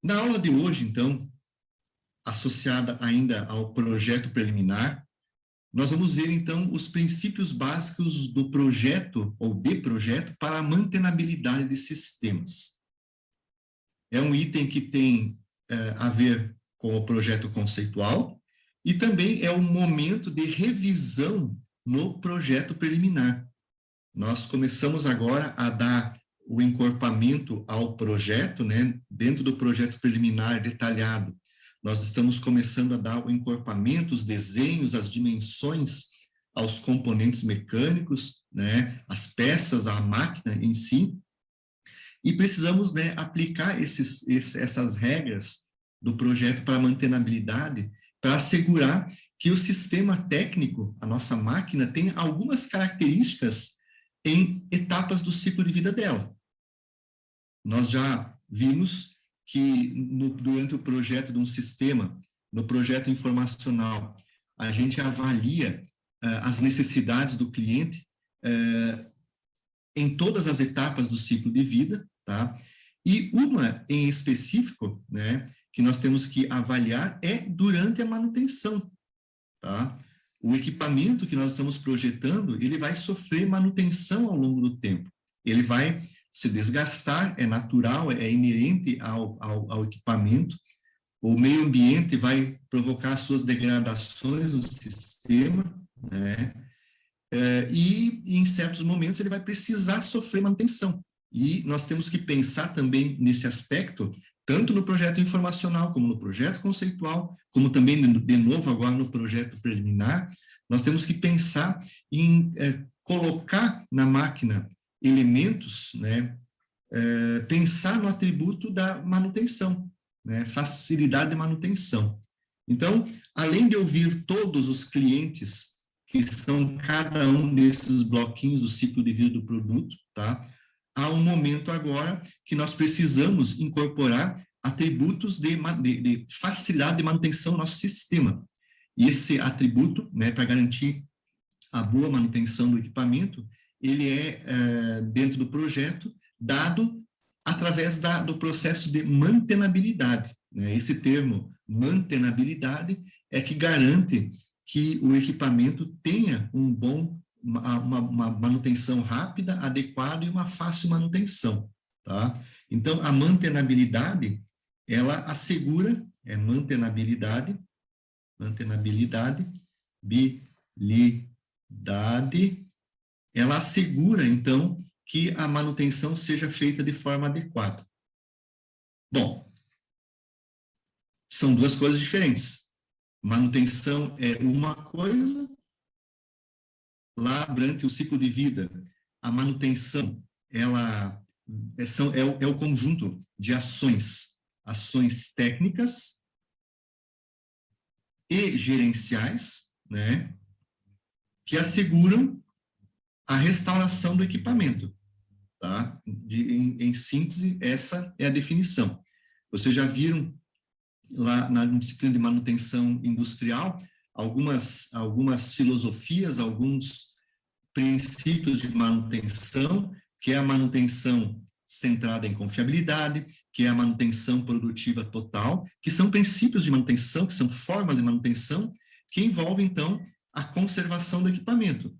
Na aula de hoje, então, associada ainda ao projeto preliminar, nós vamos ver, então, os princípios básicos do projeto ou de projeto para a mantenabilidade de sistemas. É um item que tem a ver com o projeto conceitual e também é um momento de revisão no projeto preliminar. Nós começamos agora a dar o encorpamento ao projeto, né? Dentro do projeto preliminar detalhado, nós estamos começando a dar o encorpamento, os desenhos, as dimensões aos componentes mecânicos, né? As peças, a máquina em si, e precisamos, né, aplicar essas regras do projeto para mantenabilidade, para assegurar que o sistema técnico, a nossa máquina, tem algumas características em etapas do ciclo de vida dela. Nós já vimos que durante o projeto de um sistema, no projeto informacional, a gente avalia as necessidades do cliente em todas as etapas do ciclo de vida, tá? E uma em específico, né, que nós temos que avaliar é durante a manutenção, tá? O equipamento que nós estamos projetando, ele vai sofrer manutenção ao longo do tempo. Ele vai se desgastar, é natural, é inerente ao equipamento. O meio ambiente vai provocar suas degradações no sistema, né? E em certos momentos ele vai precisar sofrer manutenção. E nós temos que pensar também nesse aspecto, tanto no projeto informacional, como no projeto conceitual, como também, de novo, agora no projeto preliminar, nós temos que pensar em colocar na máquina elementos, né, pensar no atributo da manutenção, né, facilidade de manutenção. Então, além de ouvir todos os clientes, que são cada um desses bloquinhos do ciclo de vida do produto, tá? Há um momento agora que nós precisamos incorporar atributos de facilidade de manutenção no nosso sistema. E esse atributo, né, para garantir a boa manutenção do equipamento, ele é, dentro do projeto, dado através do processo de mantenabilidade, né? Esse termo, mantenabilidade, é que garante que o equipamento tenha uma manutenção rápida, adequada e uma fácil manutenção, tá? Então, a mantenabilidade, ela assegura, mantenabilidade, ela assegura, então, que a manutenção seja feita de forma adequada. Bom, são duas coisas diferentes. Manutenção é uma coisa, lá durante o ciclo de vida, a manutenção, ela é o conjunto de ações técnicas e gerenciais, né, que asseguram a restauração do equipamento, tá? Em síntese, essa é a definição. Vocês já viram lá na disciplina de manutenção industrial algumas filosofias, alguns princípios de manutenção, que é a manutenção centrada em confiabilidade, que é a manutenção produtiva total, que são princípios de manutenção, que são formas de manutenção, que envolvem, então, a conservação do equipamento.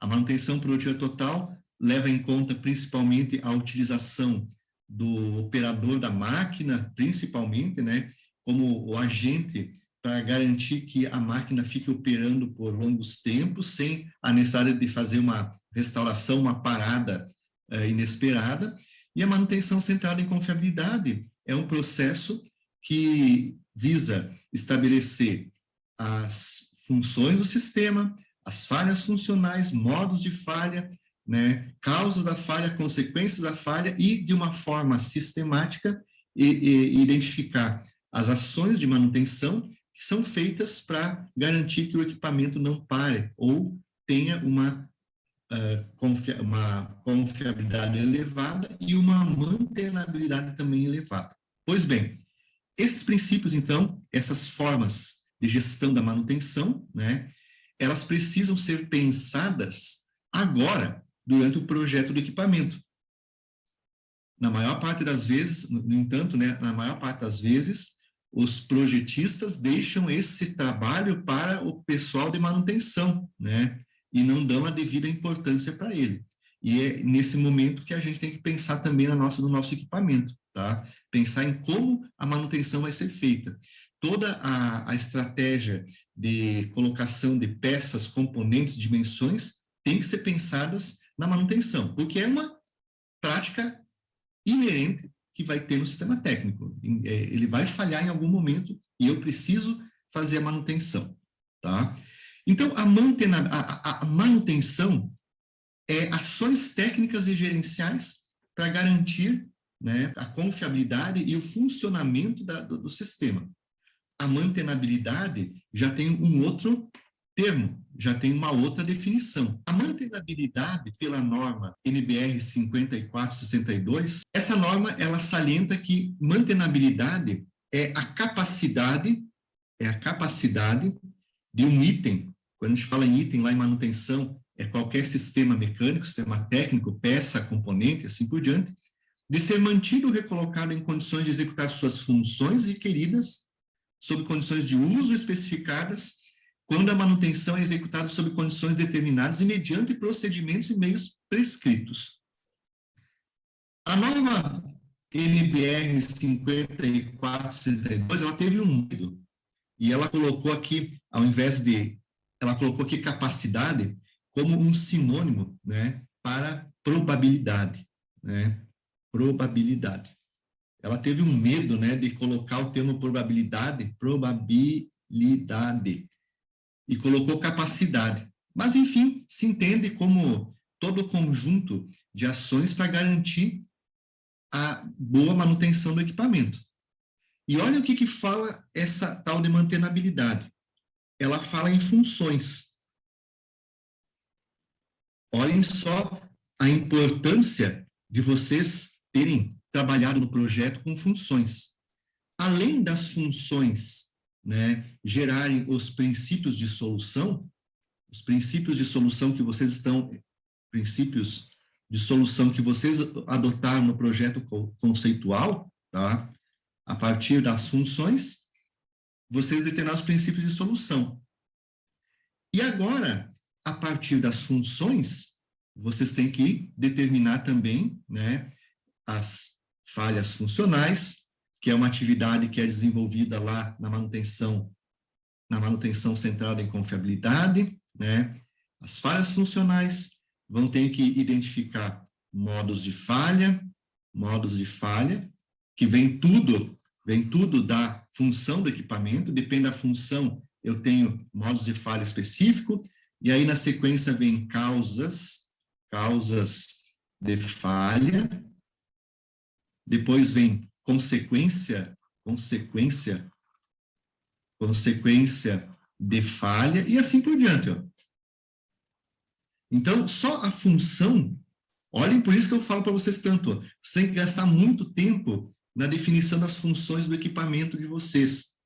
A manutenção produtiva total leva em conta, principalmente, a utilização do operador da máquina, principalmente, né, como o agente para garantir que a máquina fique operando por longos tempos, sem a necessidade de fazer uma restauração, uma parada inesperada. E a manutenção centrada em confiabilidade é um processo que visa estabelecer as funções do sistema, as falhas funcionais, modos de falha, né, causas da falha, consequências da falha e, de uma forma sistemática, identificar as ações de manutenção que são feitas para garantir que o equipamento não pare ou tenha uma confiabilidade elevada e uma mantenabilidade também elevada. Pois bem, esses princípios, então, essas formas de gestão da manutenção, né, elas precisam ser pensadas agora, durante o projeto do equipamento. Na maior parte das vezes, no entanto, né, na maior parte das vezes, os projetistas deixam esse trabalho para o pessoal de manutenção, né, e não dão a devida importância para ele. E é nesse momento que a gente tem que pensar também no nosso equipamento, tá? Pensar em como a manutenção vai ser feita. Toda a estratégia de colocação de peças, componentes, dimensões, tem que ser pensadas na manutenção, porque é uma prática inerente que vai ter no sistema técnico. Ele vai falhar em algum momento e eu preciso fazer a manutenção, tá? Então, a manutenção é ações técnicas e gerenciais para garantir, né, a confiabilidade e o funcionamento do sistema. A mantenabilidade já tem um outro termo, já tem uma outra definição. A mantenabilidade pela norma NBR 5462, essa norma ela salienta que mantenabilidade é a capacidade de um item. Quando a gente fala em item lá em manutenção, é qualquer sistema mecânico, sistema técnico, peça, componente, assim por diante, de ser mantido ou recolocado em condições de executar suas funções requeridas sob condições de uso especificadas, quando a manutenção é executada sob condições determinadas e mediante procedimentos e meios prescritos. A norma NBR 5462, ela teve um medo, e ela colocou aqui, ela colocou aqui capacidade como um sinônimo, né, para probabilidade, né, probabilidade. Ela teve um medo, né, de colocar o termo probabilidade, e colocou capacidade. Mas, enfim, se entende como todo o conjunto de ações para garantir a boa manutenção do equipamento. E olha o que fala essa tal de mantenabilidade. Ela fala em funções. Olhem só a importância de vocês terem trabalhado no projeto com funções. Além das funções, né, gerarem os princípios de solução que vocês adotaram no projeto conceitual, tá? A partir das funções, vocês determinaram os princípios de solução. E agora, a partir das funções, vocês têm que determinar também, né, as falhas funcionais, que é uma atividade que é desenvolvida lá na manutenção centrada em confiabilidade, né? As falhas funcionais vão ter que identificar modos de falha, que vem tudo da função do equipamento, depende da função, eu tenho modos de falha específico, e aí na sequência vem causas de falha, depois vem consequência de falha, e assim por diante. Ó. Então, só a função, olhem, por isso que eu falo para vocês tanto, ó, você tem que gastar muito tempo na definição das funções do equipamento de vocês,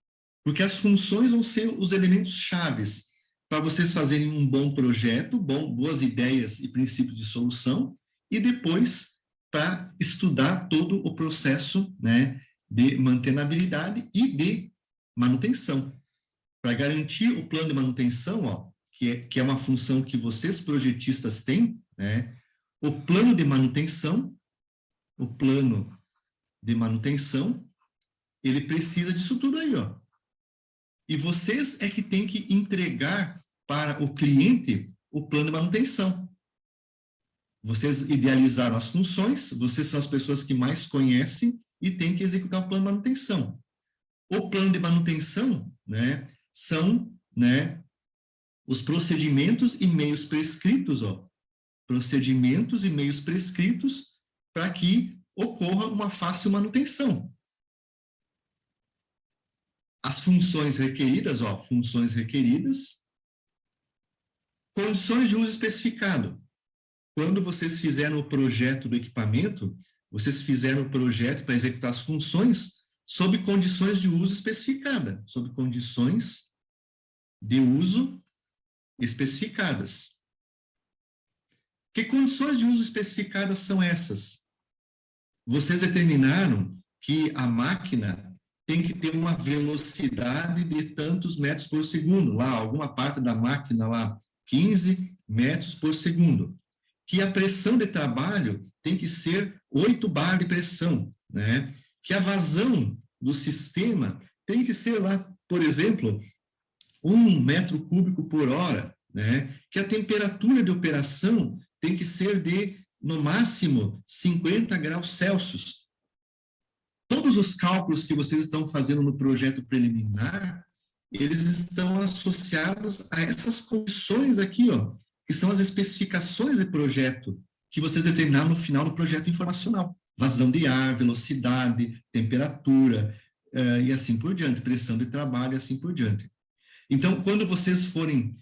porque as funções vão ser os elementos chaves para vocês fazerem um bom projeto, boas ideias e princípios de solução, e depois para estudar todo o processo, né, de mantenabilidade e de manutenção. Para garantir o plano de manutenção, ó, que é uma função que vocês projetistas têm, né, o plano de manutenção, ele precisa disso tudo aí, ó. E vocês é que têm que entregar para o cliente o plano de manutenção. Vocês idealizaram as funções, vocês são as pessoas que mais conhecem e têm que executar o plano de manutenção. O plano de manutenção, né, são, né, os procedimentos e meios prescritos, ó, para que ocorra uma fácil manutenção. As funções requeridas, condições de uso especificado. Quando vocês fizeram o projeto do equipamento, vocês fizeram o projeto para executar as funções sob condições de uso especificada, sob condições de uso especificadas. Que condições de uso especificadas são essas? vocês determinaram que a máquina tem que ter uma velocidade de tantos metros por segundo, lá, alguma parte da máquina lá, 15 metros por segundo. Que a pressão de trabalho tem que ser 8 bar de pressão, né? Que a vazão do sistema tem que ser lá, por exemplo, 1 metro cúbico por hora, né? Que a temperatura de operação tem que ser de, no máximo, 50 graus Celsius. Todos os cálculos que vocês estão fazendo no projeto preliminar, eles estão associados a essas condições aqui, ó, que são as especificações de projeto que vocês determinaram no final do projeto informacional. Vazão de ar, velocidade, temperatura, e assim por diante, pressão de trabalho e assim por diante. Então, quando vocês forem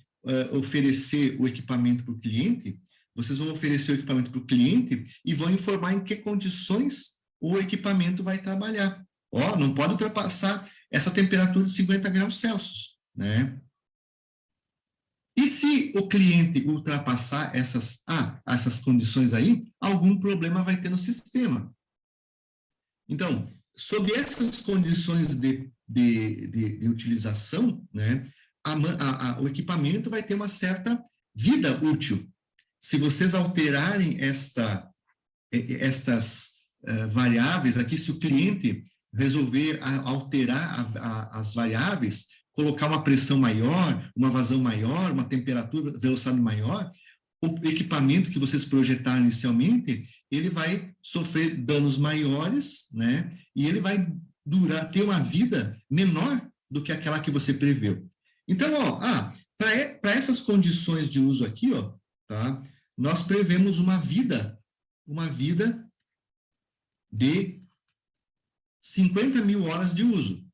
oferecer o equipamento para o cliente, vocês vão oferecer o equipamento para o cliente e vão informar em que condições o equipamento vai trabalhar. Ó, não pode ultrapassar essa temperatura de 50 graus Celsius, né? E se o cliente ultrapassar essas condições aí, algum problema vai ter no sistema. Então, sob essas condições de utilização, né, o equipamento vai ter uma certa vida útil. Se vocês alterarem estas variáveis aqui, se o cliente resolver alterar as variáveis, colocar uma pressão maior, uma vazão maior, uma temperatura, velocidade maior, o equipamento que vocês projetaram inicialmente, ele vai sofrer danos maiores, né? E ele vai ter uma vida menor do que aquela que você preveu. Então, ó, para essas condições de uso aqui, ó, tá? Nós prevemos uma vida de 50 mil horas de uso.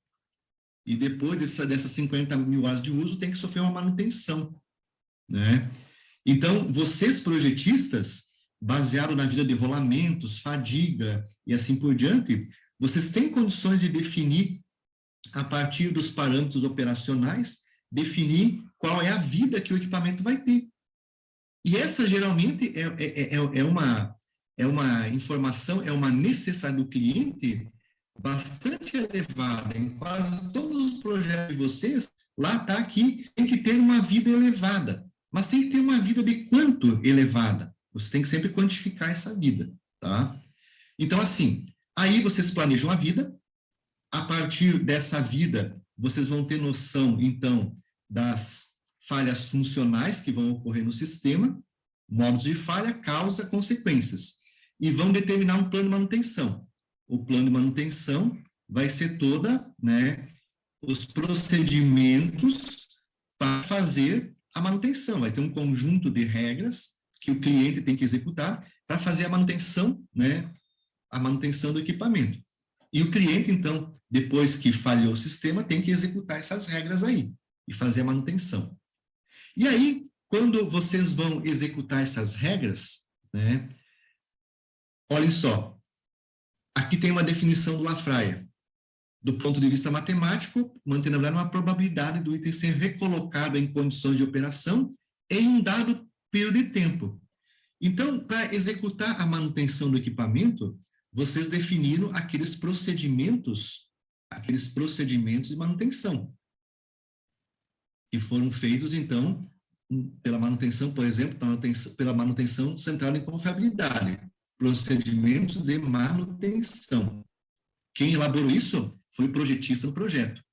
E depois dessas 50 mil horas de uso, tem que sofrer uma manutenção, né? Então, vocês projetistas, baseado na vida de rolamentos, fadiga e assim por diante, vocês têm condições de definir, a partir dos parâmetros operacionais, definir qual é a vida que o equipamento vai ter. E essa, geralmente, é uma informação, é uma necessidade do cliente bastante elevada. Em quase todos os projetos de vocês, lá está que tem que ter uma vida elevada. Mas tem que ter uma vida de quanto elevada? Você tem que sempre quantificar essa vida, tá? Então, assim, aí vocês planejam a vida, a partir dessa vida, vocês vão ter noção, então, das falhas funcionais que vão ocorrer no sistema, modos de falha, causa, consequências, e vão determinar um plano de manutenção. O plano de manutenção vai ser né, os procedimentos para fazer a manutenção. Vai ter um conjunto de regras que o cliente tem que executar para fazer a manutenção, né, a manutenção do equipamento. E o cliente, então, depois que falhou o sistema, tem que executar essas regras aí e fazer a manutenção. E aí, quando vocês vão executar essas regras, né, olhem só, aqui tem uma definição do Lafraia. Do ponto de vista matemático, mantendo uma probabilidade do item ser recolocado em condições de operação em um dado período de tempo. Então, para executar a manutenção do equipamento, vocês definiram aqueles procedimentos de manutenção, que foram feitos, então, pela manutenção, por exemplo, pela manutenção centrada em confiabilidade, procedimentos de manutenção. Quem elaborou isso foi o projetista do projeto.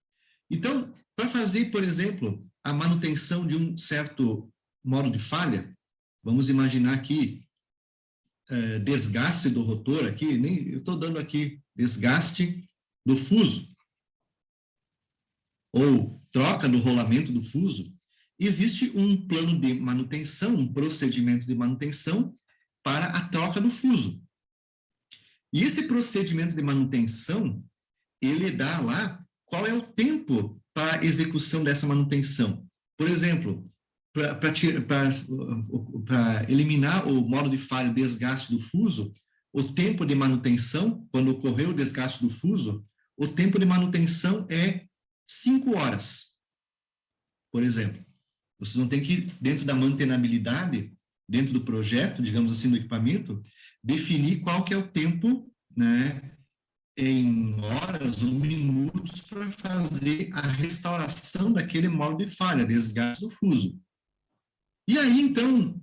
Então, para fazer, por exemplo, a manutenção de um certo modo de falha, vamos imaginar aqui desgaste do rotor, aqui, eu estou dando aqui desgaste do fuso, ou troca do rolamento do fuso, existe um plano de manutenção, um procedimento de manutenção para a troca do fuso. E esse procedimento de manutenção, ele dá lá qual é o tempo para a execução dessa manutenção. Por exemplo, para eliminar o modo de falha, o desgaste do fuso, o tempo de manutenção, quando ocorreu o desgaste do fuso, o tempo de manutenção é 5 horas, por exemplo. Vocês vão ter que, dentro da mantenabilidade, dentro do projeto, digamos assim, do equipamento, definir qual que é o tempo né, em horas ou minutos para fazer a restauração daquele modo de falha, desgaste do fuso. E aí, então,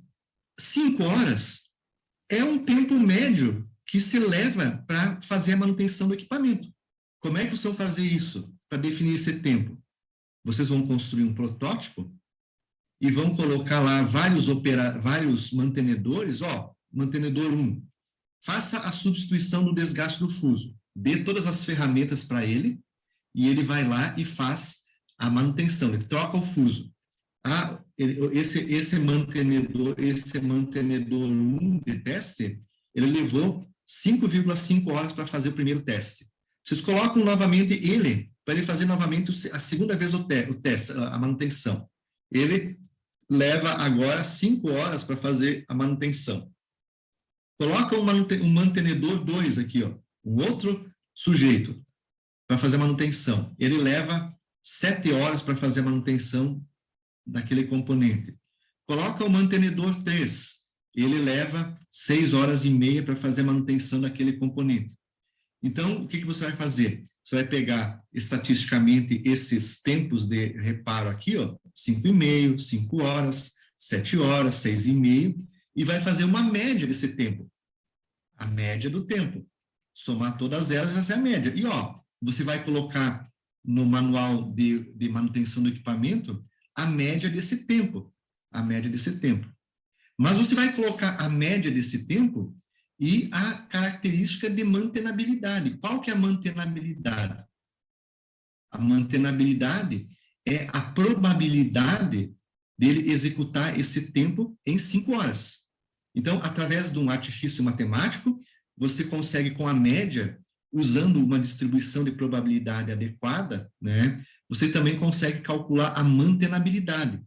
5 horas é um tempo médio que se leva para fazer a manutenção do equipamento. Como é que vocês vão fazer isso para definir esse tempo? Vocês vão construir um protótipo e vão colocar lá vários mantenedores. Ó, mantenedor 1, faça a substituição do desgaste do fuso. Dê todas as ferramentas para ele e ele vai lá e faz a manutenção. Ele troca o fuso. Esse mantenedor 1 de teste, ele levou 5,5 horas para fazer o primeiro teste. Vocês colocam novamente ele, para ele fazer novamente a segunda vez o teste, a manutenção. Ele leva agora 5 horas para fazer a manutenção. Coloca um mantenedor 2 aqui, ó, um outro sujeito, para fazer a manutenção. Ele leva 7 horas para fazer a manutenção daquele componente. Coloca o mantenedor 3, ele leva 6 horas e meia para fazer a manutenção daquele componente. Então, o que você vai fazer? Você vai pegar estatisticamente esses tempos de reparo aqui, ó, 5,5, 5 horas, 7 horas, 6,5, e vai fazer uma média desse tempo. A média do tempo. Somar todas elas vai ser a média. E, ó, você vai colocar no manual de manutenção do equipamento a média desse tempo. A média desse tempo. Mas você vai colocar a média desse tempo e a característica de mantenabilidade. Qual que é a mantenabilidade? A mantenabilidade é a probabilidade dele executar esse tempo em 5 horas. Então, através de um artifício matemático, você consegue, com a média, usando uma distribuição de probabilidade adequada, né, você também consegue calcular a mantenabilidade,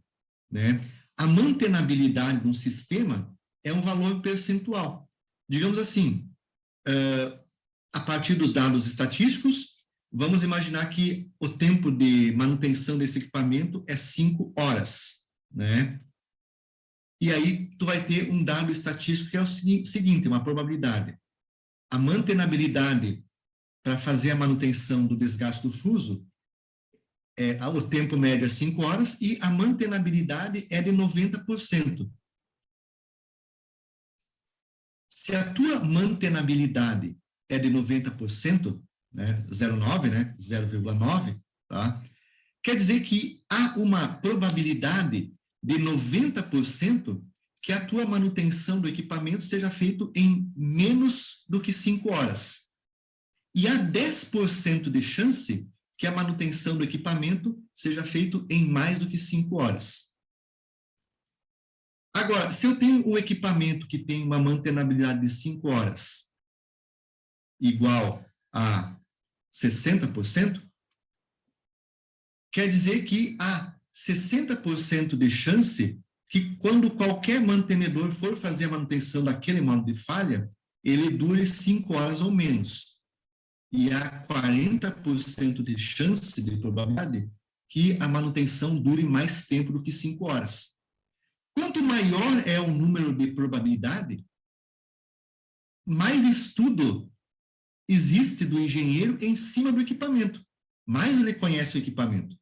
né? A mantenabilidade de um sistema é um valor percentual. Digamos assim, a partir dos dados estatísticos, vamos imaginar que o tempo de manutenção desse equipamento é 5 horas, né? E aí, tu vai ter um dado estatístico que é o seguinte, uma probabilidade. A mantenabilidade para fazer a manutenção do desgaste do fuso, o tempo médio é 5 horas e a mantenabilidade é de 90%. Se a tua mantenabilidade é de 90%, né, 0,9, né, 0,9, tá? Quer dizer que há uma probabilidade de 90% que a tua manutenção do equipamento seja feita em menos do que 5 horas. E há 10% de chance que a manutenção do equipamento seja feita em mais do que 5 horas. Agora, se eu tenho um equipamento que tem uma mantenabilidade de 5 horas igual a 60%, quer dizer que há 60% de chance que, quando qualquer mantenedor for fazer a manutenção daquele modo de falha, ele dure 5 horas ou menos. E há 40% de chance, de probabilidade, que a manutenção dure mais tempo do que 5 horas. Quanto maior é o número de probabilidade, mais estudo existe do engenheiro em cima do equipamento. Mais ele conhece o equipamento.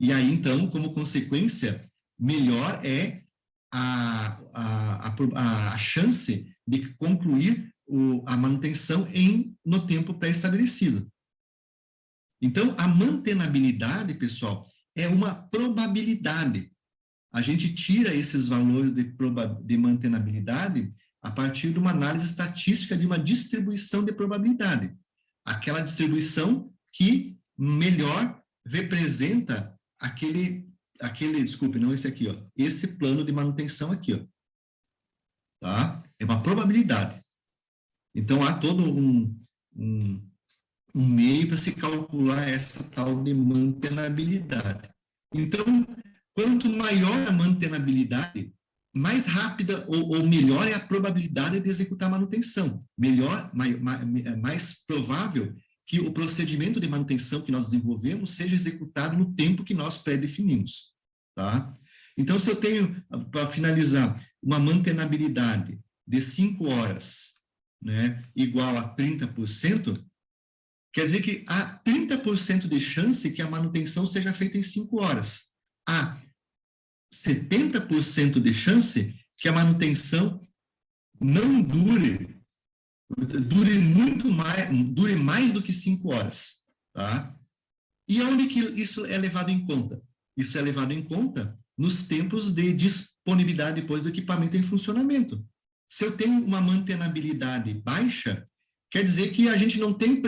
E aí, então, como consequência, melhor é a chance de concluir a manutenção no tempo pré-estabelecido. Então, a mantenabilidade, pessoal, é uma probabilidade. A gente tira esses valores de mantenabilidade a partir de uma análise estatística de uma distribuição de probabilidade. Aquela distribuição que melhor representa desculpe, não esse aqui, ó, esse plano de manutenção aqui, ó. Tá? É uma probabilidade. Então, há todo um meio para se calcular essa tal de mantenabilidade. Então, quanto maior a mantenabilidade, mais rápida ou melhor é a probabilidade de executar a manutenção. Mais provável que o procedimento de manutenção que nós desenvolvemos seja executado no tempo que nós pré-definimos. Tá? Então, se eu tenho, para finalizar, uma mantenabilidade de 5 horas né, igual a 30%, quer dizer que há 30% de chance que a manutenção seja feita em 5 horas. Há 70% de chance que a manutenção não dure mais do que 5 horas, tá? E onde que isso é levado em conta? Isso é levado em conta nos tempos de disponibilidade depois do equipamento em funcionamento. Se eu tenho uma mantenabilidade baixa, quer dizer que a gente não tem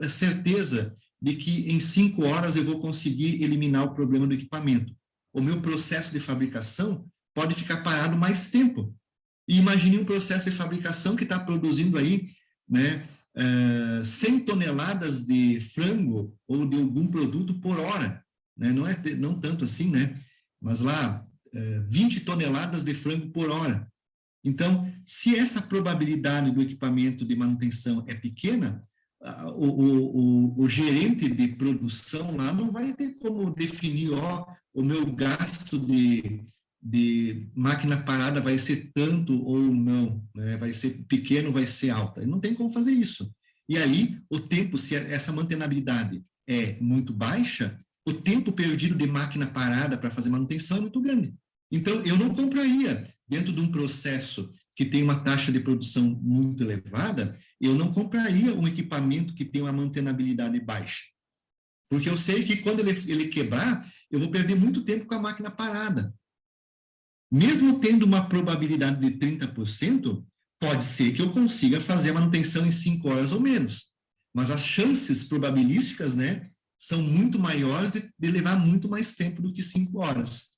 certeza de que em 5 horas eu vou conseguir eliminar o problema do equipamento. O meu processo de fabricação pode ficar parado mais tempo. E imagine um processo de fabricação que está produzindo aí, né, 100 toneladas de frango ou de algum produto por hora, né? Não tanto assim, né? Mas lá, 20 toneladas de frango por hora. Então, se essa probabilidade do equipamento de manutenção é pequena, o gerente de produção lá não vai ter como definir, o meu gasto de máquina parada vai ser tanto ou não, né? Vai ser pequeno, vai ser alta. Ele não tem como fazer isso. E aí, o tempo, se essa mantenabilidade é muito baixa, o tempo perdido de máquina parada para fazer manutenção é muito grande. Então, eu não compraria, dentro de um processo que tem uma taxa de produção muito elevada, eu não compraria um equipamento que tem uma mantenabilidade baixa. Porque eu sei que quando ele quebrar, eu vou perder muito tempo com a máquina parada. Mesmo tendo uma probabilidade de 30%, pode ser que eu consiga fazer a manutenção em 5 horas ou menos. Mas as chances probabilísticas, né, são muito maiores de levar muito mais tempo do que 5 horas.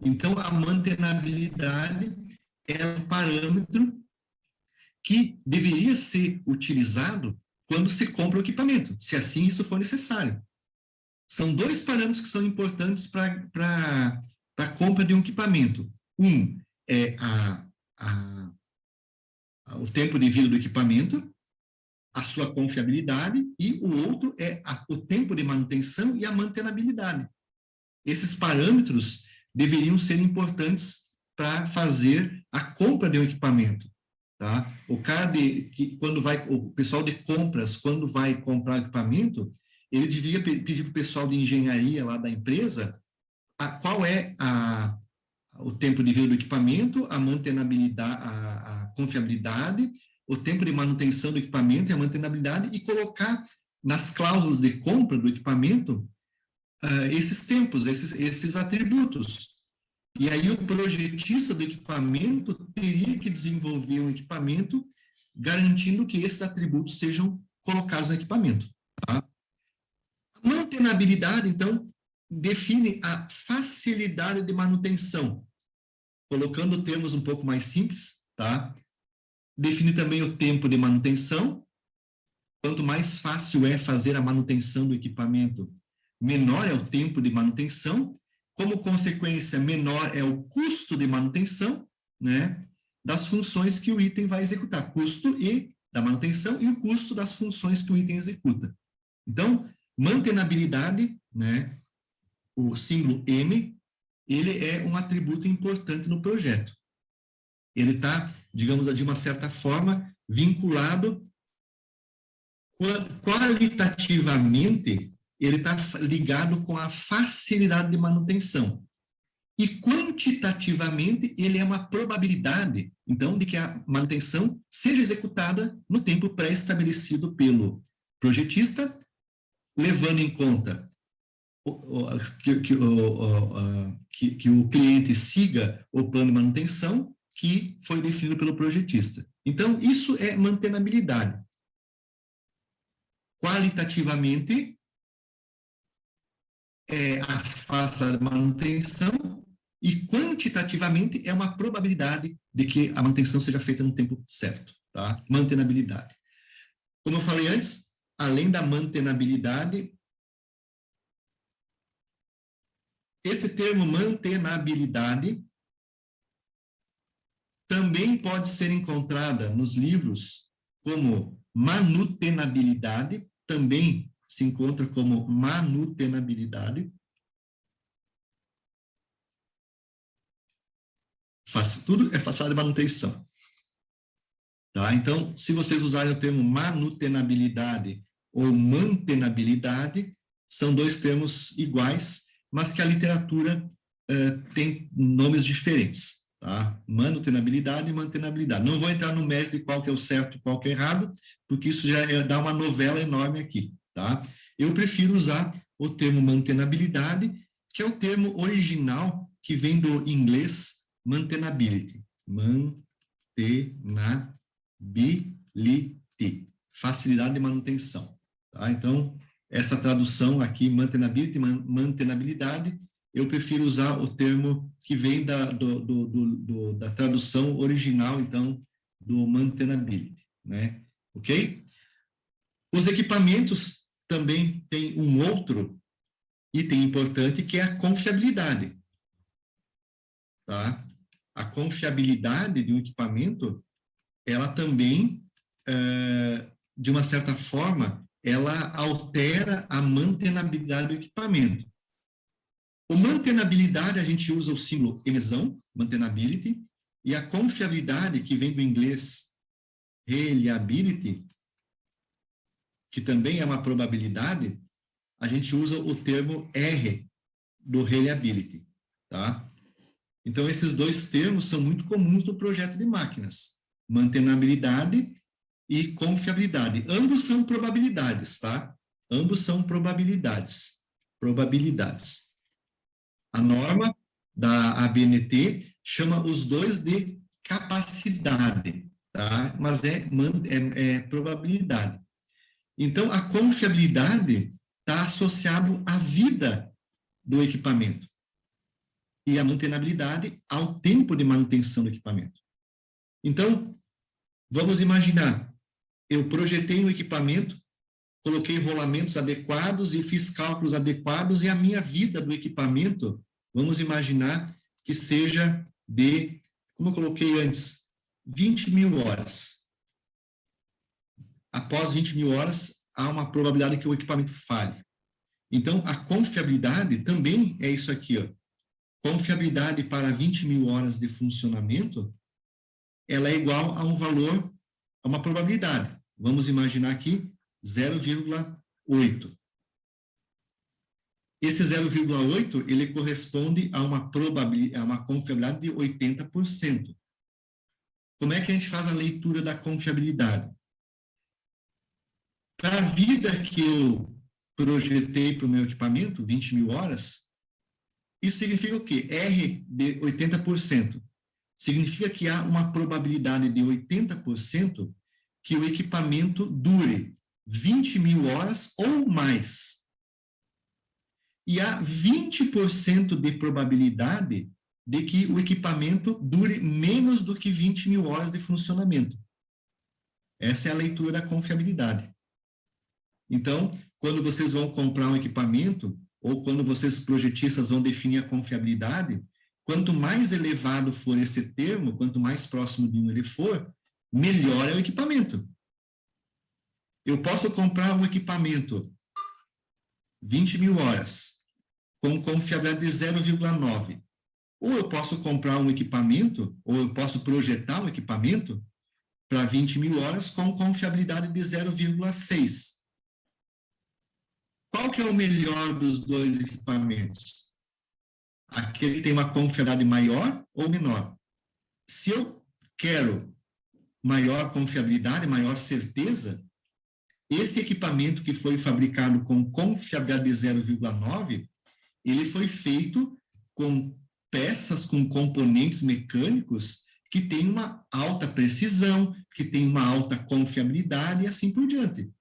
Então, a mantenabilidade é um parâmetro que deveria ser utilizado quando se compra o equipamento, se assim isso for necessário. São 2 parâmetros que são importantes para a compra de um equipamento. Um é o tempo de vida do equipamento, a sua confiabilidade, e o outro é o tempo de manutenção e a mantenabilidade. Esses parâmetros deveriam ser importantes para fazer a compra de um equipamento. Tá? O pessoal de compras, quando vai comprar equipamento, ele devia pedir para o pessoal de engenharia lá da empresa qual é o tempo de vida do equipamento, a mantenabilidade, a confiabilidade, o tempo de manutenção do equipamento e a mantenabilidade, e colocar nas cláusulas de compra do equipamento esses tempos, esses atributos. E aí o projetista do equipamento teria que desenvolver um equipamento garantindo que esses atributos sejam colocados no equipamento. Tá? A mantenabilidade, então, define a facilidade de manutenção, colocando termos um pouco mais simples, tá? Define também o tempo de manutenção. Quanto mais fácil é fazer a manutenção do equipamento, menor é o tempo de manutenção. Como consequência, menor é o custo de manutenção, né, das funções que o item vai executar. Custo da manutenção e o custo das funções que o item executa. Então, mantenabilidade, né, o símbolo M, ele é um atributo importante no projeto. Ele está, digamos, de uma certa forma, vinculado qualitativamente, ele está ligado com a facilidade de manutenção. E quantitativamente, ele é uma probabilidade, então, de que a manutenção seja executada no tempo pré-estabelecido pelo projetista, levando em conta que o cliente siga o plano de manutenção que foi definido pelo projetista. Então, isso é mantenabilidade. Qualitativamente, é a fase de manutenção, e quantitativamente é uma probabilidade de que a manutenção seja feita no tempo certo, tá? Mantenabilidade. Como eu falei antes, além da mantenabilidade, esse termo mantenabilidade também pode ser encontrada nos livros como manutenabilidade, também se encontra como manutenabilidade. Tudo é facilidade de manutenção. Tá? Então, se vocês usarem o termo manutenabilidade ou mantenabilidade, são dois termos iguais, mas que a literatura tem nomes diferentes. Tá? Manutenabilidade e mantenabilidade. Não vou entrar no mérito de qual que é o certo e qual que é o errado, porque isso já dá uma novela enorme aqui. Tá? Eu prefiro usar o termo mantenabilidade, que é o termo original que vem do inglês maintainability. Mantenability. Facilidade de manutenção. Tá? Então, essa tradução aqui, maintainability, mantenabilidade, eu prefiro usar o termo que vem da tradução original, então, do maintainability, né? Ok? Os equipamentos também têm um outro item importante, que é a confiabilidade. Tá? A confiabilidade de um equipamento, ela também, de uma certa forma, ela altera a mantenabilidade do equipamento. O mantenabilidade, a gente usa o símbolo emissão, mantenability, e a confiabilidade, que vem do inglês reliability, que também é uma probabilidade, a gente usa o termo R do reliability, tá? Então, esses dois termos são muito comuns no projeto de máquinas, mantenabilidade e confiabilidade. Ambos são probabilidades, tá? Ambos são probabilidades. A norma da ABNT chama os dois de capacidade, tá? Mas é probabilidade. Então, a confiabilidade está associado à vida do equipamento e a mantenabilidade ao tempo de manutenção do equipamento. Então, vamos imaginar, eu projetei um equipamento, coloquei rolamentos adequados e fiz cálculos adequados e a minha vida do equipamento, vamos imaginar que seja de, como eu coloquei antes, 20 mil horas. Após 20 mil horas, há uma probabilidade que o equipamento falhe. Então, a confiabilidade também é isso aqui, ó. Confiabilidade para 20 mil horas de funcionamento, ela é igual a um valor, a uma probabilidade. Vamos imaginar aqui 0,8. Esse 0,8, ele corresponde a uma probabilidade, a uma confiabilidade de 80%. Como é que a gente faz a leitura da confiabilidade? Para a vida que eu projetei para o meu equipamento, 20 mil horas, isso significa o quê? R de 80%. Significa que há uma probabilidade de 80% que o equipamento dure 20 mil horas ou mais. E há 20% de probabilidade de que o equipamento dure menos do que 20 mil horas de funcionamento. Essa é a leitura da confiabilidade. Então, quando vocês vão comprar um equipamento, ou quando vocês projetistas vão definir a confiabilidade, quanto mais elevado for esse termo, quanto mais próximo de 1 ele for, melhor é o equipamento. Eu posso comprar um equipamento 20 mil horas, com confiabilidade de 0,9. Ou eu posso comprar um equipamento, ou eu posso projetar um equipamento para 20 mil horas com confiabilidade de 0,6. Qual que é o melhor dos dois equipamentos? Aquele que tem uma confiabilidade maior ou menor? Se eu quero maior confiabilidade, maior certeza, esse equipamento que foi fabricado com confiabilidade de 0,9, ele foi feito com peças, com componentes mecânicos que têm uma alta precisão, que têm uma alta confiabilidade e assim por diante.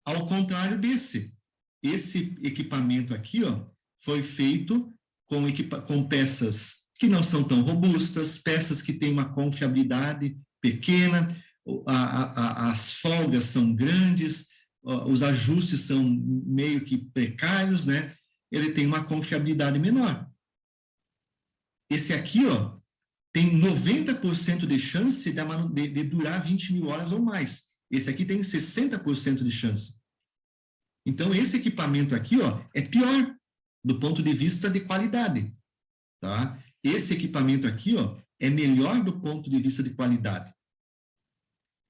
Ao contrário desse, esse equipamento aqui, ó, foi feito com peças que não são tão robustas, peças que têm uma confiabilidade pequena, as folgas são grandes, os ajustes são meio que precários, né? Ele tem uma confiabilidade menor. Esse aqui, ó, tem 90% de chance de durar 20 mil horas ou mais. Esse aqui tem 60% de chance. Então, esse equipamento aqui, ó, é pior do ponto de vista de qualidade, tá? Esse equipamento aqui, ó, é melhor do ponto de vista de qualidade.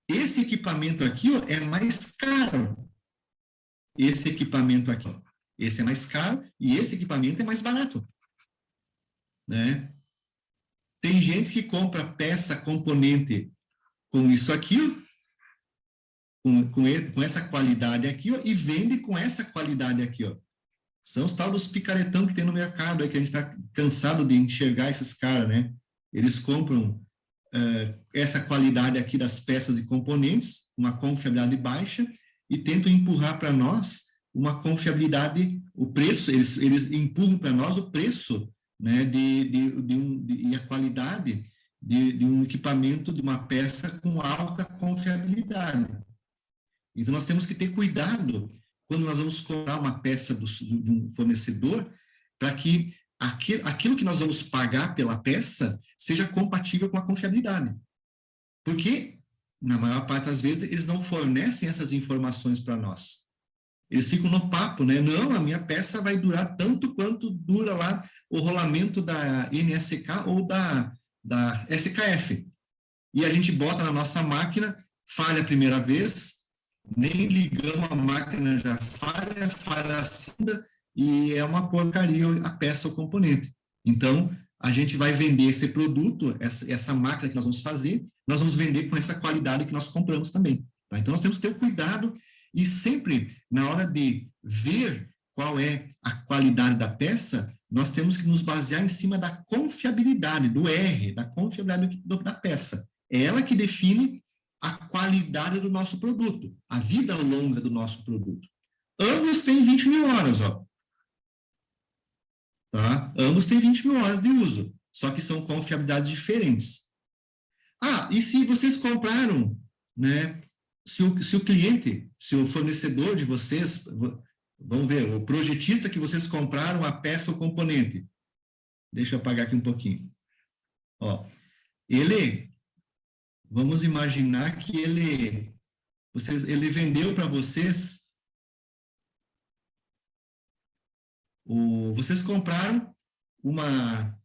Esse equipamento aqui, ó, é mais caro. Esse equipamento aqui, ó, esse é mais caro e esse equipamento é mais barato, né? Tem gente que compra peça, componente com isso aqui, ó, com essa qualidade aqui, ó, e vende com essa qualidade aqui, ó. São os tal dos picaretão que tem no mercado aí, que a gente está cansado de enxergar esses caras, né? Eles compram essa qualidade aqui das peças e componentes, uma confiabilidade baixa, e tentam empurrar para nós uma confiabilidade, o preço, eles empurram para nós o preço, né, e a qualidade de um equipamento, de uma peça com alta confiabilidade. Então, nós temos que ter cuidado quando nós vamos comprar uma peça de um fornecedor, para que aquilo que nós vamos pagar pela peça seja compatível com a confiabilidade. Porque, na maior parte das vezes, eles não fornecem essas informações para nós. Eles ficam no papo, né? Não, a minha peça vai durar tanto quanto dura lá o rolamento da NSK ou da SKF. E a gente bota na nossa máquina, falha a primeira vez, nem ligamos a máquina, já falha a segunda, e é uma porcaria a peça ou componente. Então, a gente vai vender esse produto, essa máquina que nós vamos fazer, nós vamos vender com essa qualidade que nós compramos também. Tá? Então, nós temos que ter o cuidado e sempre, na hora de ver qual é a qualidade da peça, nós temos que nos basear em cima da confiabilidade, do R, da confiabilidade da peça. É ela que define a qualidade do nosso produto, a vida longa do nosso produto. Ambos têm 20 mil horas, ó. Tá? Ambos têm 20 mil horas de uso, só que são confiabilidades diferentes. Ah, e se vocês compraram, né? Se o cliente, se o fornecedor de vocês, vamos ver, o projetista que vocês compraram a peça ou componente, deixa eu apagar aqui um pouquinho. Ó, vamos imaginar que ele vendeu para vocês, vocês compraram uma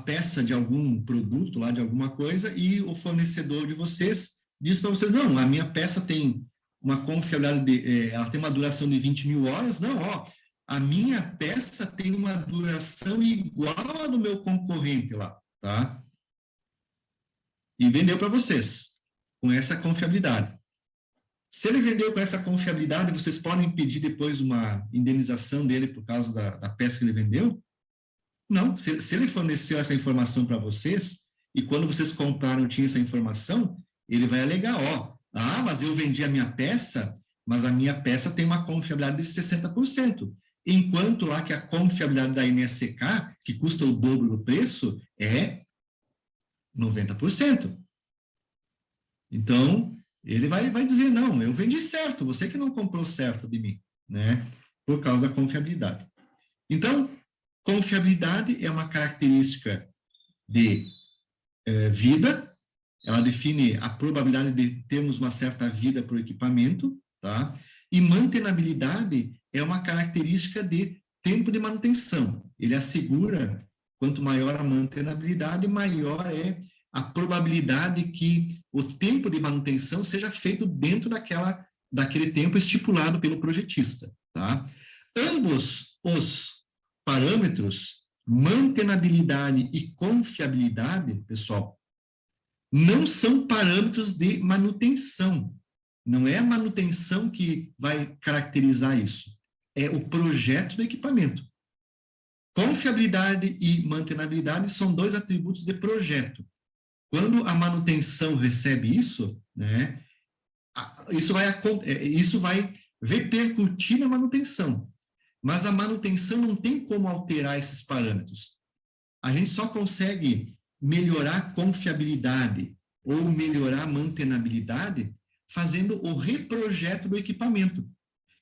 peça de algum produto, lá de alguma coisa, e o fornecedor de vocês diz para vocês, não, a minha peça tem uma confiabilidade, ela tem uma duração de 20 mil horas, não, ó, a minha peça tem uma duração igual a do meu concorrente lá, tá? E vendeu para vocês, com essa confiabilidade. Se ele vendeu com essa confiabilidade, vocês podem pedir depois uma indenização dele por causa da peça que ele vendeu? Não, se ele forneceu essa informação para vocês, e quando vocês compraram tinha essa informação, ele vai alegar, ó, mas eu vendi a minha peça, mas a minha peça tem uma confiabilidade de 60%, enquanto lá que a confiabilidade da NSK, que custa o dobro do preço, é 90%. Então, ele vai dizer, não, eu vendi certo, você que não comprou certo de mim, né, por causa da confiabilidade. Então, confiabilidade é uma característica de vida, ela define a probabilidade de termos uma certa vida para o equipamento, tá? E mantenabilidade é uma característica de tempo de manutenção. Ele assegura, quanto maior a mantenabilidade, maior é a probabilidade que o tempo de manutenção seja feito dentro daquele tempo estipulado pelo projetista, tá? Ambos os parâmetros, mantenabilidade e confiabilidade, pessoal, não são parâmetros de manutenção. Não é a manutenção que vai caracterizar isso. É o projeto do equipamento. Confiabilidade e mantenabilidade são dois atributos de projeto. Quando a manutenção recebe isso, né, isso vai repercutir na manutenção. Mas a manutenção não tem como alterar esses parâmetros. A gente só consegue melhorar a confiabilidade ou melhorar a mantenabilidade fazendo o reprojeto do equipamento.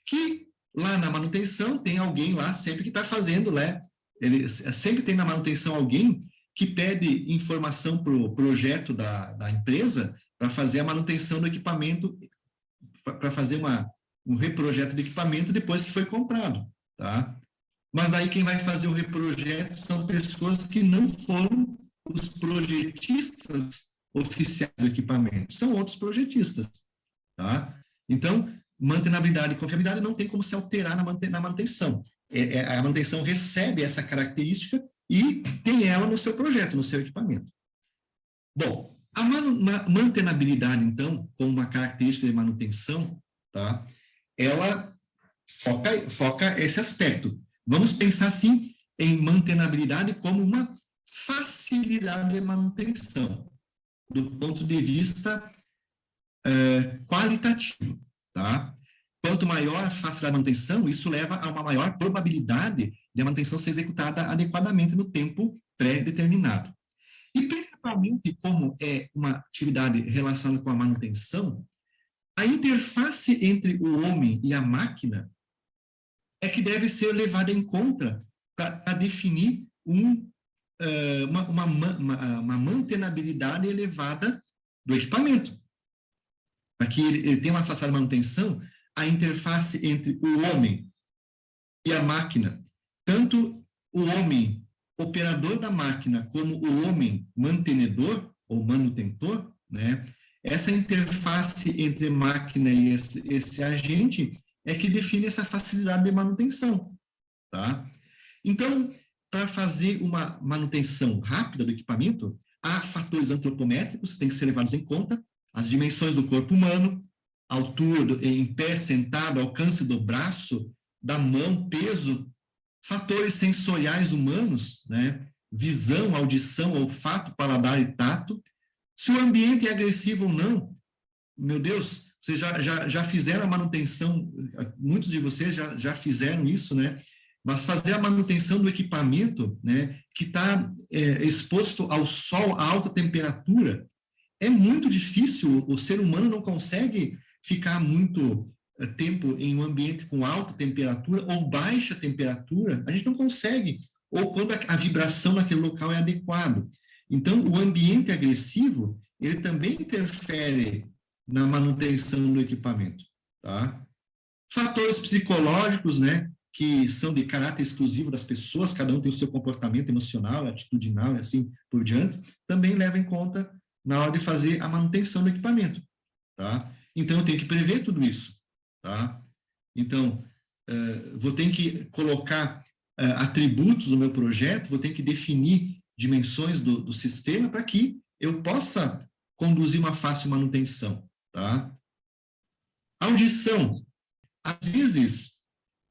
Que lá na manutenção tem alguém lá sempre que está fazendo, né? Sempre tem na manutenção alguém que pede informação para o projeto da empresa para fazer a manutenção do equipamento, para fazer um reprojeto do equipamento depois que foi comprado, tá? Mas daí quem vai fazer o reprojeto são pessoas que não foram os projetistas oficiais do equipamento, são outros projetistas, tá? Então, mantenabilidade e confiabilidade não tem como se alterar na manutenção. A manutenção recebe essa característica e tem ela no seu projeto, no seu equipamento. Bom, a mantenabilidade, então, como uma característica de manutenção, tá? Ela foca esse aspecto. Vamos pensar, assim, em mantenabilidade como uma facilidade de manutenção, do ponto de vista qualitativo, tá? Quanto maior a facilidade de manutenção, isso leva a uma maior probabilidade de a manutenção ser executada adequadamente no tempo pré-determinado. E principalmente como é uma atividade relacionada com a manutenção, a interface entre o homem e a máquina é que deve ser levada em conta para definir uma mantenabilidade elevada do equipamento. Para que ele tenha uma facilidade de manutenção, a interface entre o homem e a máquina, tanto o homem operador da máquina como o homem mantenedor ou manutentor, né? Essa interface entre máquina e esse agente é que define essa facilidade de manutenção, tá? Então, para fazer uma manutenção rápida do equipamento, há fatores antropométricos que têm que ser levados em conta, as dimensões do corpo humano, altura, em pé, sentado, alcance do braço, da mão, peso, fatores sensoriais humanos, né? Visão, audição, olfato, paladar e tato. Se o ambiente é agressivo ou não, meu Deus, vocês já fizeram a manutenção, muitos de vocês já fizeram isso, né? Mas fazer a manutenção do equipamento, né, que está exposto ao sol a alta temperatura, é muito difícil, o ser humano não consegue ficar muito tempo em um ambiente com alta temperatura ou baixa temperatura, a gente não consegue, ou quando a vibração naquele local é adequada. Então, o ambiente agressivo, ele também interfere na manutenção do equipamento, tá? Fatores psicológicos, né, que são de caráter exclusivo das pessoas, cada um tem o seu comportamento emocional, atitudinal e assim por diante, também leva em conta na hora de fazer a manutenção do equipamento, tá? Então, eu tenho que prever tudo isso, tá? Então, vou ter que colocar atributos no meu projeto, vou ter que definir dimensões do sistema para que eu possa conduzir uma fácil manutenção, tá? Audição. Às vezes,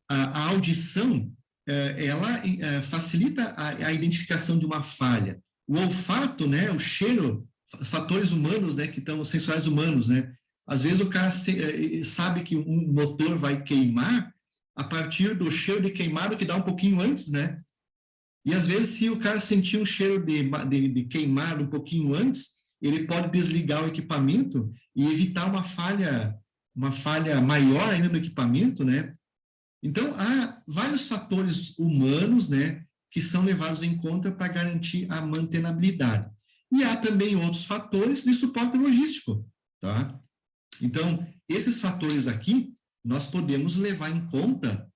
a audição, ela facilita a identificação de uma falha. O olfato, né, o cheiro, fatores humanos, né, que estão sensoriais humanos, né? Às vezes o cara sabe que um motor vai queimar a partir do cheiro de queimado que dá um pouquinho antes, né? E às vezes, se o cara sentir um cheiro de queimado um pouquinho antes, ele pode desligar o equipamento e evitar uma falha maior ainda no equipamento, né? Então, há vários fatores humanos, né, que são levados em conta para garantir a mantenabilidade. E há também outros fatores de suporte logístico, tá? Então, esses fatores aqui, nós podemos levar em conta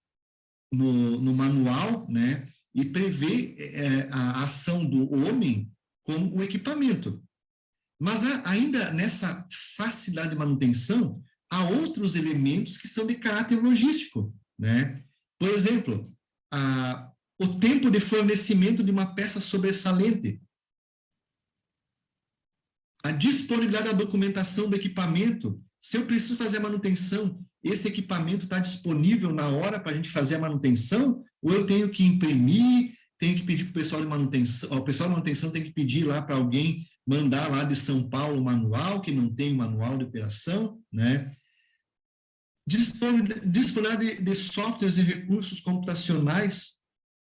no manual, né, e prever a ação do homem com o equipamento. Mas ainda nessa facilidade de manutenção, há outros elementos que são de caráter logístico, né? Por exemplo, o tempo de fornecimento de uma peça sobressalente, a disponibilidade da documentação do equipamento. Se eu preciso fazer a manutenção, esse equipamento está disponível na hora para a gente fazer a manutenção, ou eu tenho que imprimir, tenho que pedir para o pessoal de manutenção, o pessoal de manutenção tem que pedir lá para alguém mandar lá de São Paulo o manual, que não tem o manual de operação, né? Disponibilidade de softwares e recursos computacionais,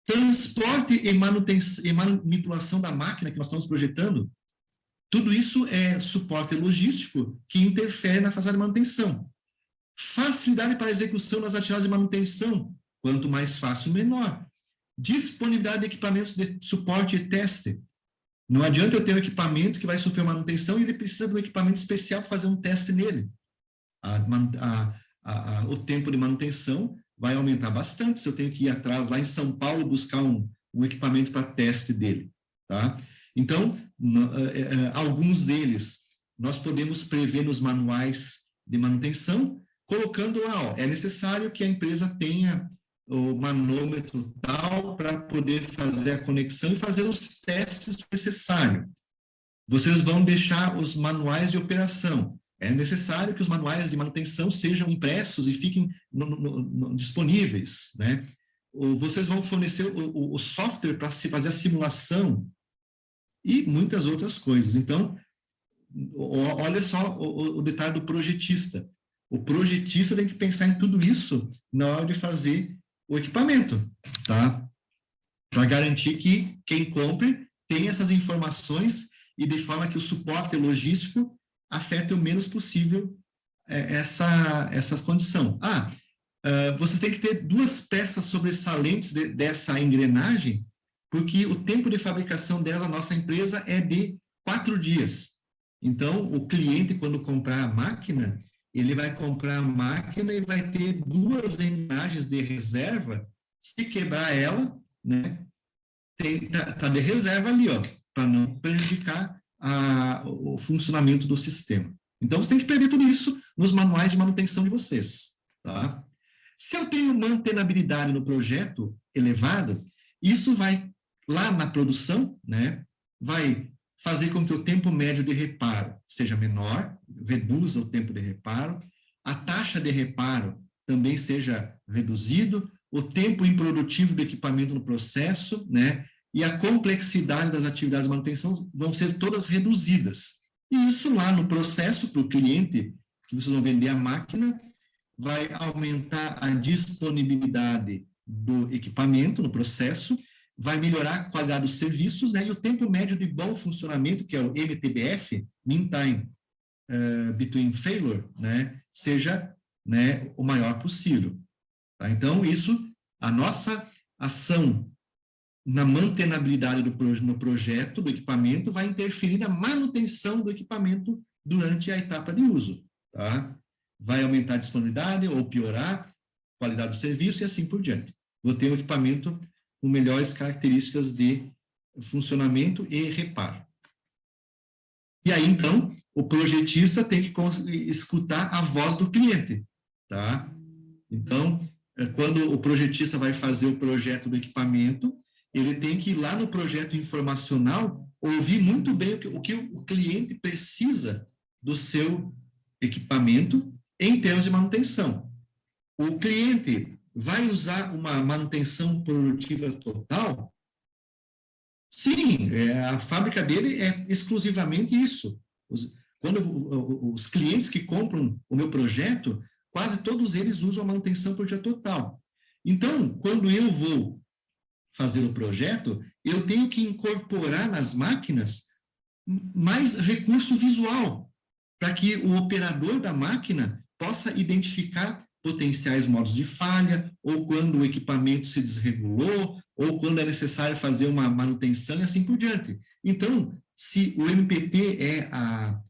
transporte e manutenção e manipulação da máquina que nós estamos projetando. Tudo isso é suporte logístico que interfere na fase de manutenção. Facilidade para a execução das atividades de manutenção. Quanto mais fácil, menor. Disponibilidade de equipamentos de suporte e teste. Não adianta eu ter um equipamento que vai sofrer manutenção e ele precisa de um equipamento especial para fazer um teste nele. O tempo de manutenção vai aumentar bastante se eu tenho que ir atrás lá em São Paulo buscar um equipamento para teste dele, tá? Então, alguns deles nós podemos prever nos manuais de manutenção, colocando lá, ó, é necessário que a empresa tenha o manômetro tal para poder fazer a conexão e fazer os testes necessários. Vocês vão deixar os manuais de operação. É necessário que os manuais de manutenção sejam impressos e fiquem disponíveis, né? Ou vocês vão fornecer o software para se fazer a simulação e muitas outras coisas. Então, olha só o detalhe do projetista. O projetista tem que pensar em tudo isso na hora de fazer o equipamento, tá? Para garantir que quem compre tenha essas informações e de forma que o suporte logístico afete o menos possível essa condição. Vocês têm que ter 2 peças sobressalentes dessa engrenagem, porque o tempo de fabricação dela, a nossa empresa, é de 4 dias. Então, o cliente, quando comprar a máquina, ele vai comprar a máquina e vai ter 2 engrenagens de reserva. Se quebrar ela, né, tá de reserva ali, ó, para não prejudicar o funcionamento do sistema. Então, você tem que prever tudo isso nos manuais de manutenção de vocês, tá? Se eu tenho mantenabilidade no projeto elevado, isso vai, lá na produção, né, vai fazer com que o tempo médio de reparo seja menor, reduza o tempo de reparo, a taxa de reparo também seja reduzido, o tempo improdutivo do equipamento no processo, né, e a complexidade das atividades de manutenção vão ser todas reduzidas. E isso lá no processo, para o cliente, que vocês vão vender a máquina, vai aumentar a disponibilidade do equipamento no processo, vai melhorar a qualidade dos serviços, né, e o tempo médio de bom funcionamento, que é o MTBF, Mean Time Between Failure, né, seja, né, o maior possível. Tá? Então, isso, a nossa ação na mantenabilidade no projeto do equipamento vai interferir na manutenção do equipamento durante a etapa de uso. Tá? Vai aumentar a disponibilidade ou piorar a qualidade do serviço e assim por diante. Vou ter um equipamento com melhores características de funcionamento e reparo. E aí, então, o projetista tem que escutar a voz do cliente, tá? Então, quando o projetista vai fazer o projeto do equipamento, ele tem que ir lá no projeto informacional ouvir muito bem o que o cliente precisa do seu equipamento em termos de manutenção. O cliente vai usar uma manutenção produtiva total? Sim, a fábrica dele é exclusivamente isso. Quando os clientes que compram o meu projeto, quase todos eles usam a manutenção produtiva total. Então, quando eu vou fazer o projeto, eu tenho que incorporar nas máquinas mais recurso visual, para que o operador da máquina possa identificar potenciais modos de falha, ou quando o equipamento se desregulou, ou quando é necessário fazer uma manutenção e assim por diante. Então, se o MPT é a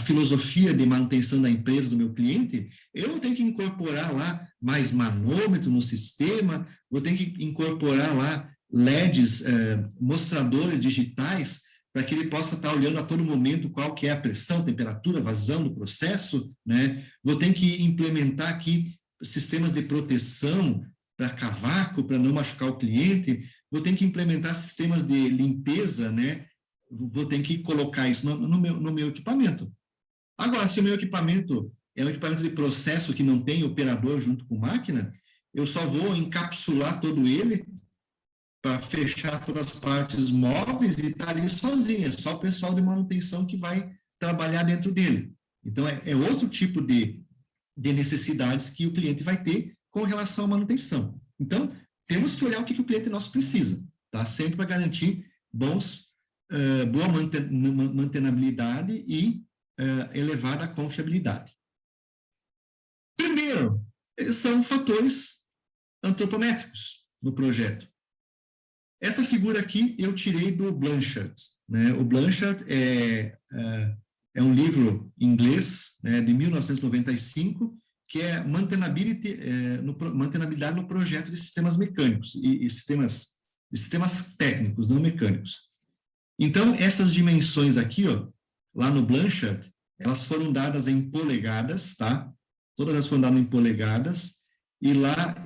filosofia de manutenção da empresa, do meu cliente, eu tenho que incorporar lá mais manômetro no sistema, vou ter que incorporar lá LEDs, mostradores digitais, para que ele possa estar olhando a todo momento qual que é a pressão, temperatura, vazão do processo, né? Vou ter que implementar aqui sistemas de proteção para cavaco, para não machucar o cliente, vou ter que implementar sistemas de limpeza, né? Vou ter que colocar isso no meu equipamento. Agora, se o meu equipamento é um equipamento de processo que não tem operador junto com máquina, eu só vou encapsular todo ele para fechar todas as partes móveis e estar ali sozinho, é só o pessoal de manutenção que vai trabalhar dentro dele. Então, é outro tipo de necessidades que o cliente vai ter com relação à manutenção. Então, temos que olhar o que o cliente nosso precisa, tá? Sempre para garantir boa mantenabilidade e elevada confiabilidade. Primeiro, são fatores antropométricos no projeto. Essa figura aqui eu tirei do Blanchard, né? O Blanchard é um livro inglês, né, de 1995, que é mantenabilidade no projeto de sistemas mecânicos e sistemas técnicos, não mecânicos. Então, essas dimensões aqui, ó, lá no Blanchard, elas foram dadas em polegadas, tá? Todas elas foram dadas em polegadas, e lá,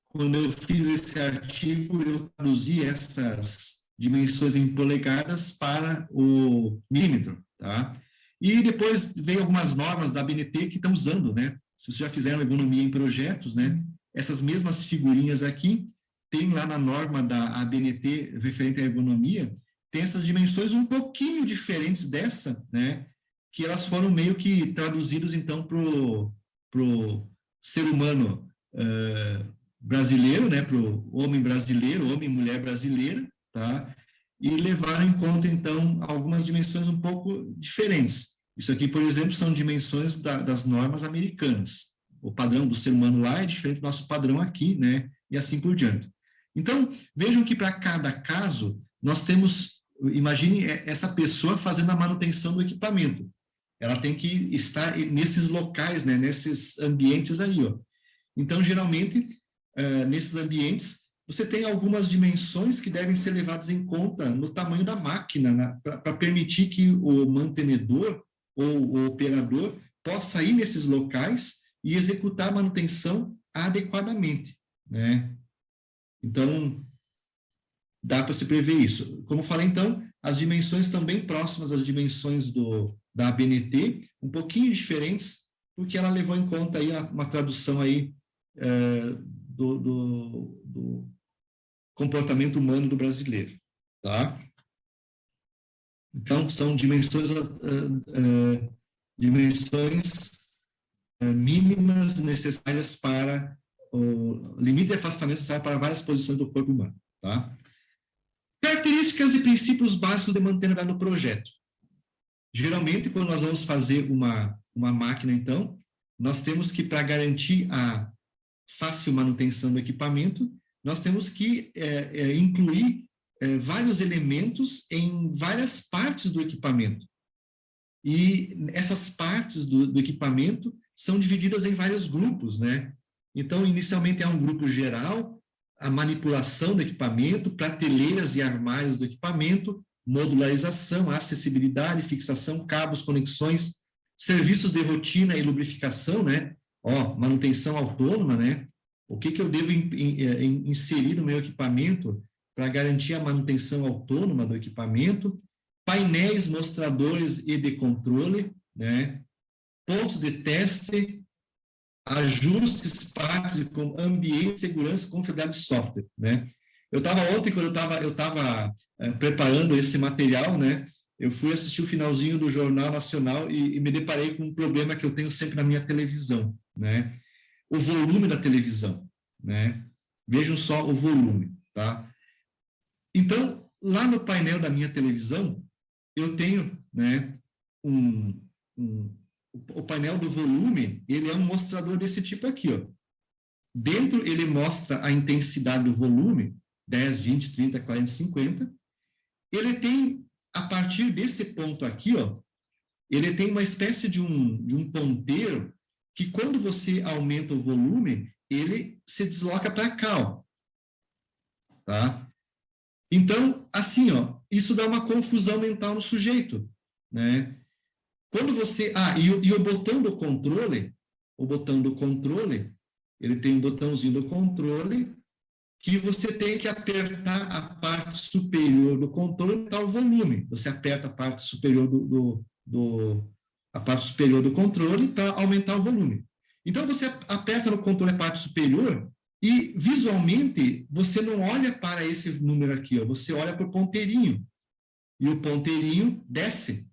quando eu fiz esse artigo, eu traduzi essas dimensões em polegadas para o milímetro, tá? E depois veio algumas normas da ABNT que estão usando, né? Se vocês já fizeram ergonomia em projetos, né? Essas mesmas figurinhas aqui, tem lá na norma da ABNT referente à ergonomia, tem essas dimensões um pouquinho diferentes dessa, né? Que elas foram meio que traduzidas, então, para o ser humano brasileiro, né? Para o homem brasileiro, homem e mulher brasileira, tá? E levaram em conta, então, algumas dimensões um pouco diferentes. Isso aqui, por exemplo, são dimensões das normas americanas. O padrão do ser humano lá é diferente do nosso padrão aqui, né? E assim por diante. Então, vejam que para cada caso, nós temos, imagine essa pessoa fazendo a manutenção do equipamento. Ela tem que estar nesses locais, né? Nesses ambientes aí, ó. Então, geralmente, nesses ambientes, você tem algumas dimensões que devem ser levadas em conta no tamanho da máquina, para permitir que o mantenedor ou o operador possa ir nesses locais e executar a manutenção adequadamente, né? Então, dá para se prever isso. Como falei, então, as dimensões estão bem próximas às dimensões da ABNT, um pouquinho diferentes, porque ela levou em conta aí uma tradução aí do comportamento humano do brasileiro, tá? Então, são dimensões mínimas necessárias para o limite de afastamento necessário para várias posições do corpo humano, tá? Características e princípios básicos de mantenimento no projeto. Geralmente, quando nós vamos fazer uma máquina, então, nós temos que, para garantir a fácil manutenção do equipamento, nós temos que incluir vários elementos em várias partes do equipamento. E essas partes do equipamento são divididas em vários grupos, né? Então, inicialmente é um grupo geral, a manipulação do equipamento, prateleiras e armários do equipamento, modularização, acessibilidade, fixação, cabos, conexões, serviços de rotina e lubrificação, né? Manutenção autônoma, né? O que eu devo inserir no meu equipamento para garantir a manutenção autônoma do equipamento, painéis, mostradores e de controle, né? Pontos de teste, ajustes, partes com ambiente, segurança, confiabilidade de software, né? Eu estava ontem, quando eu estava preparando esse material, né? Eu fui assistir o finalzinho do Jornal Nacional e me deparei com um problema que eu tenho sempre na minha televisão, né? O volume da televisão, né? Vejam só o volume, tá? Então, lá no painel da minha televisão, eu tenho, né, o painel do volume, ele é um mostrador desse tipo aqui, ó. Dentro, ele mostra a intensidade do volume, 10, 20, 30, 40, 50. Ele tem, a partir desse ponto aqui, ó, ele tem uma espécie de um ponteiro que, quando você aumenta o volume, ele se desloca para cá, ó. Tá? Então, assim, ó, isso dá uma confusão mental no sujeito, né? Quando você... e o botão do controle, ele tem um botãozinho do controle que você tem que apertar a parte superior do controle para o volume. Você aperta a parte superior a parte superior do controle para aumentar o volume. Então, você aperta no controle a parte superior e, visualmente, você não olha para esse número aqui, ó, você olha para o ponteirinho. E o ponteirinho desce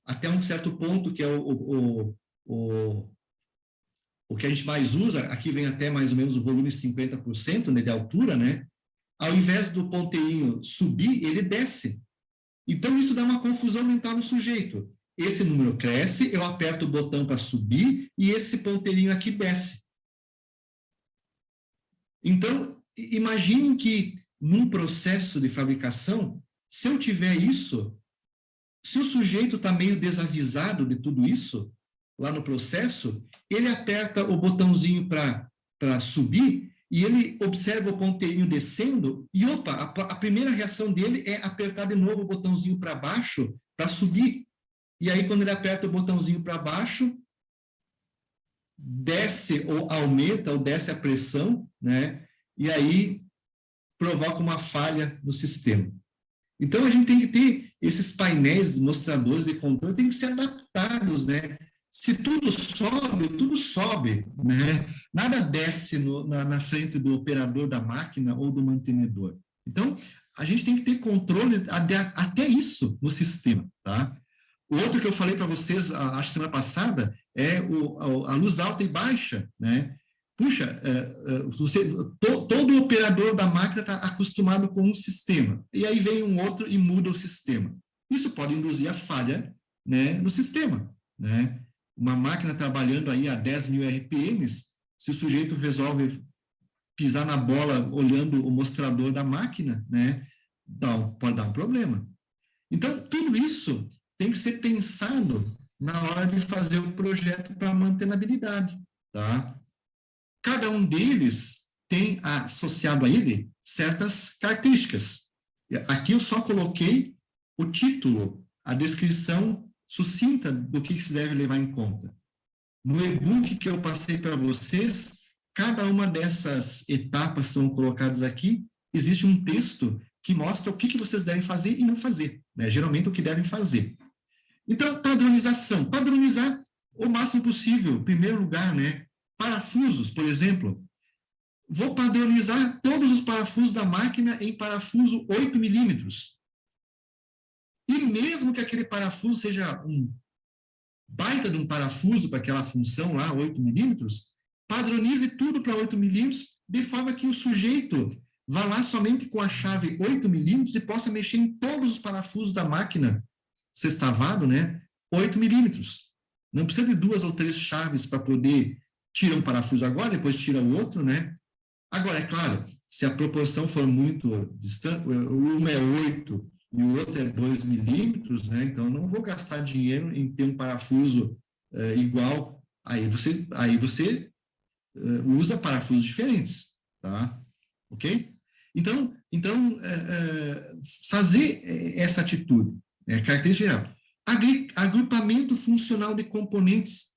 até um certo ponto, que é o que a gente mais usa. Aqui vem até mais ou menos o volume 50%, né, de altura, né? Ao invés do ponteirinho subir, ele desce. Então, isso dá uma confusão mental no sujeito. Esse número cresce, eu aperto o botão para subir e esse ponteirinho aqui desce. Então, imaginem que num processo de fabricação, se eu tiver isso, se o sujeito está meio desavisado de tudo isso, lá no processo, ele aperta o botãozinho para subir e ele observa o ponteirinho descendo, e opa, a primeira reação dele é apertar de novo o botãozinho para baixo, para subir. E aí, quando ele aperta o botãozinho para baixo, desce ou aumenta ou desce a pressão, né? E aí provoca uma falha no sistema. Então, a gente tem que ter esses painéis mostradores de controle, tem que ser adaptados, né? Se tudo sobe, né? Nada desce na frente do operador da máquina ou do mantenedor. Então, a gente tem que ter controle até isso no sistema, tá? O outro que eu falei para vocês, acho que semana passada, é a luz alta e baixa, né? Puxa, todo operador da máquina está acostumado com um sistema, e aí vem um outro e muda o sistema. Isso pode induzir a falha, né, no sistema, né? Uma máquina trabalhando aí a 10.000 RPMs, se o sujeito resolve pisar na bola olhando o mostrador da máquina, né, pode dar um problema. Então, tudo isso tem que ser pensado na hora de fazer o projeto para mantenabilidade, tá? Cada um deles tem associado a ele certas características. Aqui eu só coloquei o título, a descrição sucinta do que se deve levar em conta. No e-book que eu passei para vocês, cada uma dessas etapas são colocadas aqui, existe um texto que mostra o que vocês devem fazer e não fazer, né? Geralmente o que devem fazer. Então, padronização. Padronizar o máximo possível, em primeiro lugar, né? Parafusos, por exemplo. Vou padronizar todos os parafusos da máquina em parafuso 8 milímetros. E mesmo que aquele parafuso seja um baita de um parafuso para aquela função lá, 8 milímetros, padronize tudo para 8 milímetros, de forma que o sujeito vá lá somente com a chave 8 milímetros e possa mexer em todos os parafusos da máquina sextavado, né? 8 milímetros. Não precisa de 2 ou 3 chaves para poder tirar um parafuso agora, depois tira o outro, né? Agora, é claro, se a proporção for muito distante, uma é 8 e o outro é 2 milímetros, né? Então, eu não vou gastar dinheiro em ter um parafuso igual. Aí você usa parafusos diferentes, tá? Ok? Então fazer essa atitude, característica geral. Agrupamento funcional de componentes.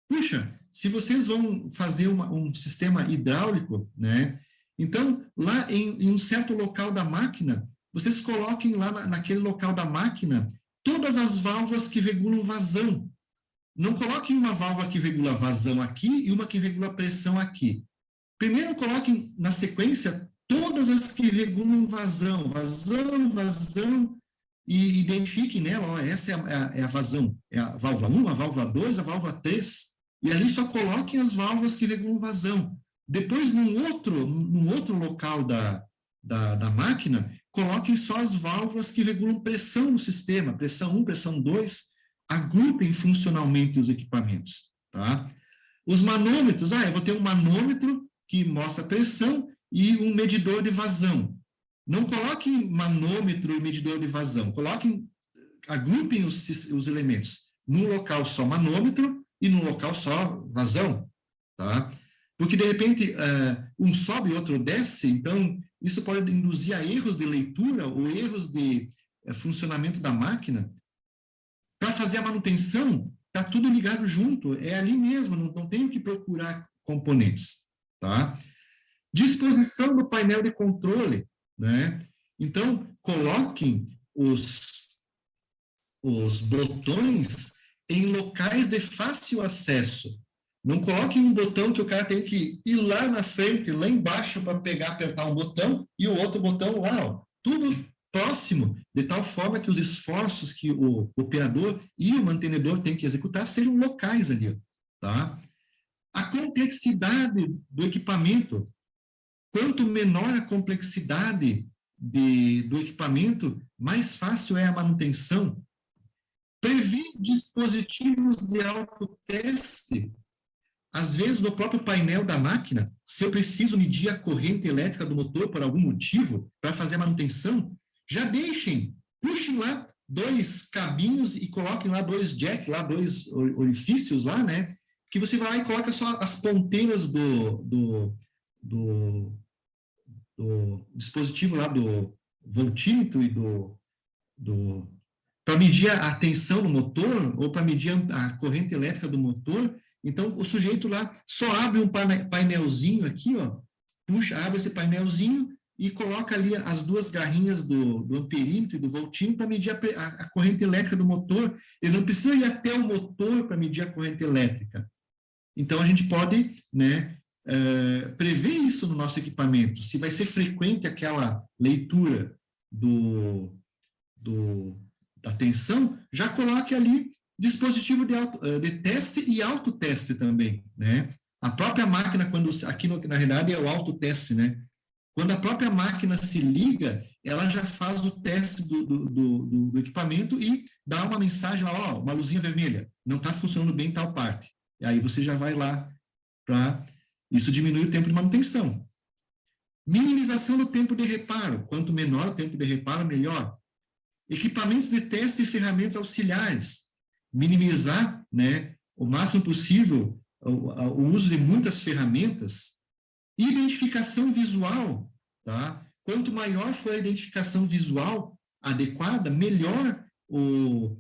Puxa, se vocês vão fazer um sistema hidráulico, né? Então, lá em um certo local da máquina, vocês coloquem lá naquele local da máquina todas as válvulas que regulam vazão. Não coloquem uma válvula que regula vazão aqui e uma que regula pressão aqui. Primeiro coloquem na sequência todas as que regulam vazão, e identifiquem nela, ó, essa é a vazão, é a válvula 1, a válvula 2, a válvula 3, e ali só coloquem as válvulas que regulam vazão. Depois, num outro local da máquina, coloquem só as válvulas que regulam pressão no sistema, pressão 1, pressão 2, agrupem funcionalmente os equipamentos, tá? Os manômetros, eu vou ter um manômetro que mostra pressão e um medidor de vazão. Não coloquem manômetro e medidor de vazão, agrupem os elementos num local só manômetro e num local só vazão, tá? Porque, de repente, um sobe e outro desce, então isso pode induzir a erros de leitura ou erros de funcionamento da máquina. Para fazer a manutenção, está tudo ligado junto, é ali mesmo, não tenho que procurar componentes, tá? Disposição do painel de controle, né? Então, coloquem os botões em locais de fácil acesso. Não coloquem um botão que o cara tem que ir lá na frente, lá embaixo, para apertar um botão, e o outro botão lá, ó. Tudo próximo, de tal forma que os esforços que o operador e o mantenedor têm que executar sejam locais ali, tá? A complexidade do equipamento. Quanto menor a complexidade do equipamento, mais fácil é a manutenção. Prever dispositivos de autoteste. Às vezes, no próprio painel da máquina, se eu preciso medir a corrente elétrica do motor por algum motivo, para fazer a manutenção, já puxem lá 2 cabinhos e coloquem lá 2 jacks, lá 2 orifícios lá, né? Que você vai lá e coloca só as ponteiras do dispositivo lá do voltímetro e para medir a tensão no motor ou para medir a corrente elétrica do motor. Então, o sujeito lá só abre um painelzinho aqui, ó, puxa, abre esse painelzinho e coloca ali as duas garrinhas do amperímetro e do voltímetro para medir a corrente elétrica do motor. Ele não precisa ir até o motor para medir a corrente elétrica. Então, a gente pode, né, prever isso no nosso equipamento. Se vai ser frequente aquela leitura da tensão, já coloque ali dispositivo de teste e autoteste também, né? A própria máquina, aqui na realidade é o autoteste, né? Quando a própria máquina se liga, ela já faz o teste do equipamento e dá uma mensagem lá, ó, uma luzinha vermelha, não está funcionando bem tal parte. E aí você já vai lá para... Isso diminui o tempo de manutenção. Minimização do tempo de reparo. Quanto menor o tempo de reparo, melhor. Equipamentos de teste e ferramentas auxiliares. Minimizar, né, o máximo possível o uso de muitas ferramentas. Identificação visual. Tá? Quanto maior for a identificação visual adequada, melhor o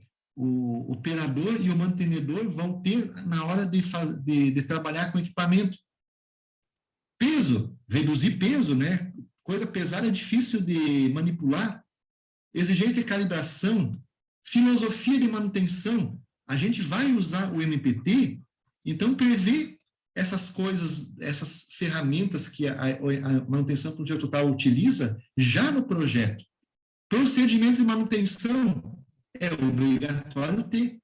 operador e o mantenedor vão ter na hora de trabalhar com equipamento. Peso, reduzir peso, né? Coisa pesada é difícil de manipular. Exigência de calibração, filosofia de manutenção. A gente vai usar o MPT, então prever essas coisas, essas ferramentas que a manutenção produtiva total utiliza já no projeto. Procedimento de manutenção é obrigatório ter.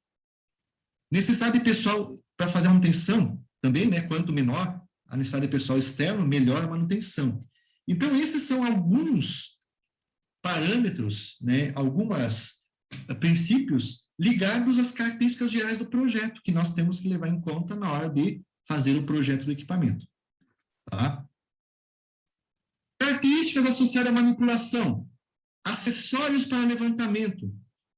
Necessidade pessoal para fazer a manutenção também, né? Quanto menor a necessidade de pessoal externo, melhor a manutenção. Então, esses são alguns parâmetros, né? Alguns princípios ligados às características gerais do projeto, que nós temos que levar em conta na hora de fazer o projeto do equipamento. Tá? Características associadas à manipulação. Acessórios para levantamento.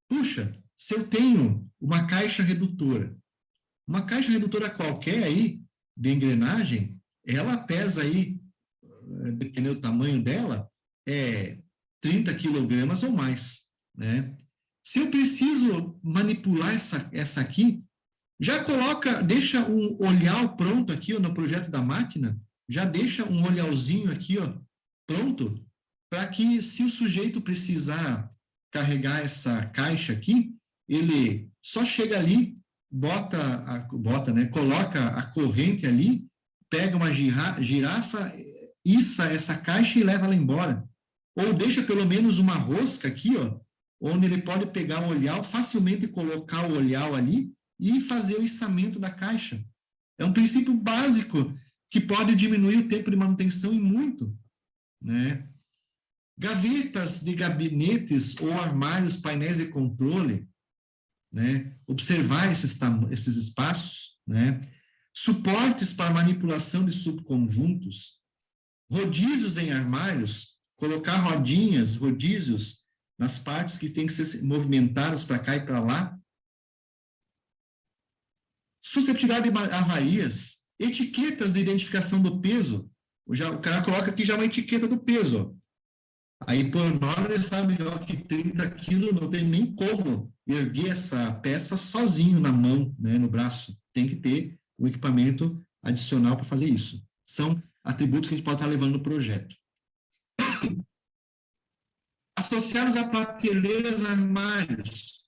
Puxa, se eu tenho uma caixa redutora qualquer aí, de engrenagem, ela pesa aí, dependendo do tamanho dela, 30 quilogramas ou mais, né? Se eu preciso manipular essa aqui, já deixa um olhar pronto aqui, ó, no projeto da máquina, já deixa um olharzinho aqui, ó, pronto, para que, se o sujeito precisar carregar essa caixa aqui, ele só chega ali, né, coloca a corrente ali, pega uma girafa, issa essa caixa e leva ela embora. Ou deixa pelo menos uma rosca aqui, ó, onde ele pode pegar o olhar, facilmente colocar o olhar ali e fazer o içamento da caixa. É um princípio básico que pode diminuir o tempo de manutenção e muito, né? Gavetas de gabinetes ou armários, painéis de controle, né? Observar esses espaços, né? Suportes para manipulação de subconjuntos, rodízios em armários, colocar rodízios nas partes que têm que ser movimentadas para cá e para lá. Susceptibilidade de avarias, etiquetas de identificação do peso. O cara coloca aqui já uma etiqueta do peso, ó. Aí, por nome, ele sabe melhor que 30 quilos, não tem nem como erguer essa peça sozinho na mão, né, no braço. Tem que ter um equipamento adicional para fazer isso. São atributos que a gente pode estar levando no projeto. Associados a prateleiras, armários,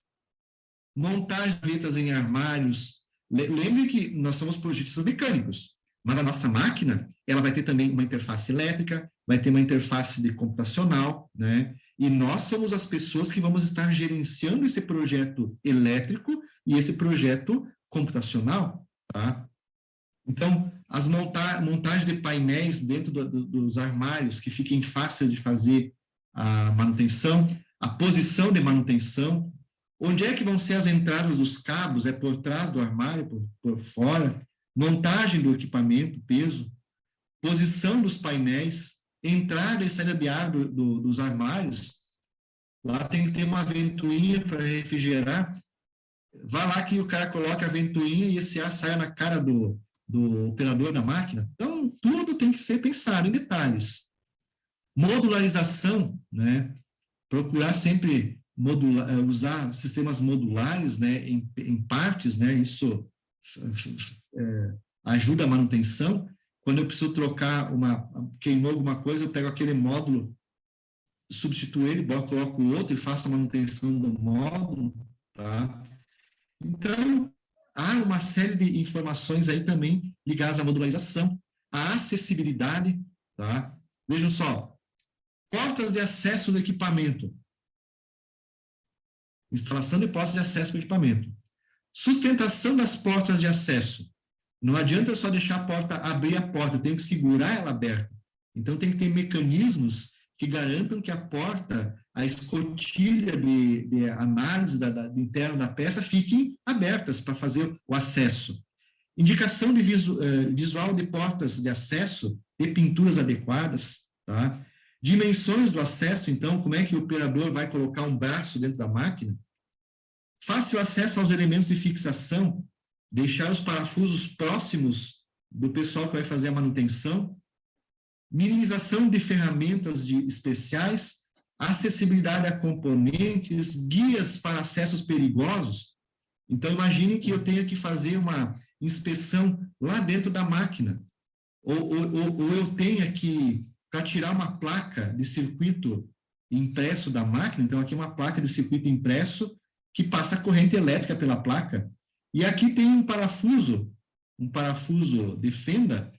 montar gavetas em armários. Lembre que nós somos projetistas mecânicos, mas a nossa máquina, ela vai ter também uma interface elétrica, vai ter uma interface de computacional, né? E nós somos as pessoas que vamos estar gerenciando esse projeto elétrico e esse projeto computacional, tá? Então, as montagens de painéis dentro dos armários que fiquem fáceis de fazer a manutenção, a posição de manutenção, onde é que vão ser as entradas dos cabos, é por trás do armário, por fora, montagem do equipamento, peso, posição dos painéis, entrada e saída de ar dos armários. Lá tem que ter uma ventoinha para refrigerar. Vai lá que o cara coloca a ventoinha e esse ar sai na cara do operador da máquina. Então, tudo tem que ser pensado em detalhes. Modularização, né? Procurar sempre usar sistemas modulares, né, em partes, né? Isso ajuda a manutenção. Quando eu preciso trocar queimou alguma coisa, eu pego aquele módulo, substituo ele, coloco o outro e faço a manutenção do módulo, tá? Então, há uma série de informações aí também ligadas à modularização, à acessibilidade, tá? Vejam só, portas de acesso do equipamento. Instalação de portas de acesso do equipamento. Sustentação das portas de acesso. Não adianta eu só deixar a porta, abrir a porta, eu tenho que segurar ela aberta. Então, tem que ter mecanismos que garantam que a porta, a escotilha de análise interna da peça fiquem abertas para fazer o acesso. Indicação de visual de portas de acesso, de pinturas adequadas, tá? Dimensões do acesso, então, como é que o operador vai colocar um braço dentro da máquina? Fácil acesso aos elementos de fixação, deixar os parafusos próximos do pessoal que vai fazer a manutenção, minimização de ferramentas especiais, acessibilidade a componentes, guias para acessos perigosos. Então, imagine que eu tenha que fazer uma inspeção lá dentro da máquina, ou eu tenha que, para tirar uma placa de circuito impresso da máquina, então aqui é uma placa de circuito impresso que passa corrente elétrica pela placa, e aqui tem um parafuso de fenda,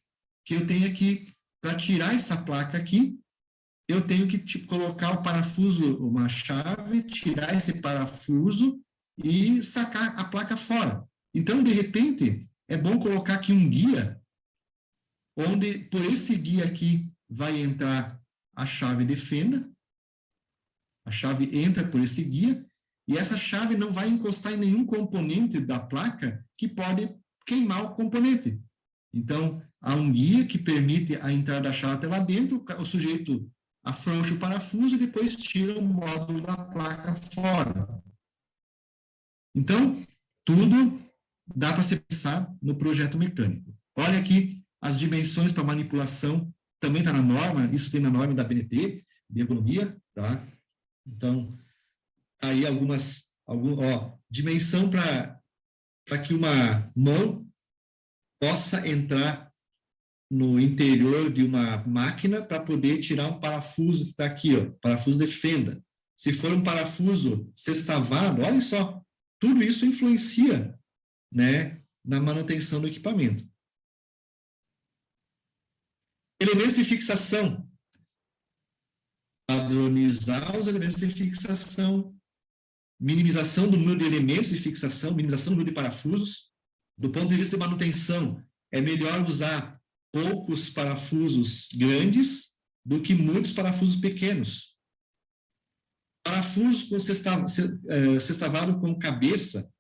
que eu tenho que, para tirar essa placa aqui, eu tenho que colocar o parafuso, uma chave, tirar esse parafuso e sacar a placa fora. Então, de repente, é bom colocar aqui um guia, onde por esse guia aqui vai entrar a chave de fenda, a chave entra por esse guia, e essa chave não vai encostar em nenhum componente da placa que pode queimar o componente. Então, há um guia que permite a entrada da chave até lá dentro, o sujeito afrouxa o parafuso e depois tira o módulo da placa fora. Então, tudo dá para se pensar no projeto mecânico. Olha aqui as dimensões para manipulação, também está na norma, isso tem na norma da BNT, de ergonomia, tá? Então, aí dimensão para que uma mão possa entrar no interior de uma máquina para poder tirar um parafuso que está aqui, ó, parafuso de fenda. Se for um parafuso sextavado, olha só, tudo isso influencia, né, na manutenção do equipamento. Elementos de fixação. Padronizar os elementos de fixação, minimização do número de elementos de fixação, minimização do número de parafusos. Do ponto de vista de manutenção, é melhor usar poucos parafusos grandes do que muitos parafusos pequenos. Parafusos com sextavado com cabeça,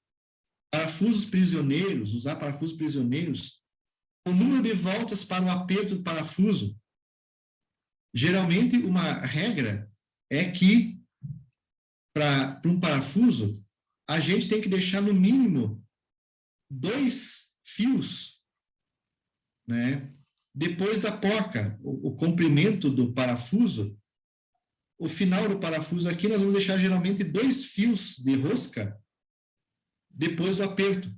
parafusos prisioneiros, usar parafusos prisioneiros, o número de voltas para o aperto do parafuso. Geralmente, uma regra é que, para um parafuso, a gente tem que deixar no mínimo 2 fios, né? Depois da porca, o comprimento do parafuso, o final do parafuso aqui, nós vamos deixar geralmente 2 fios de rosca depois do aperto.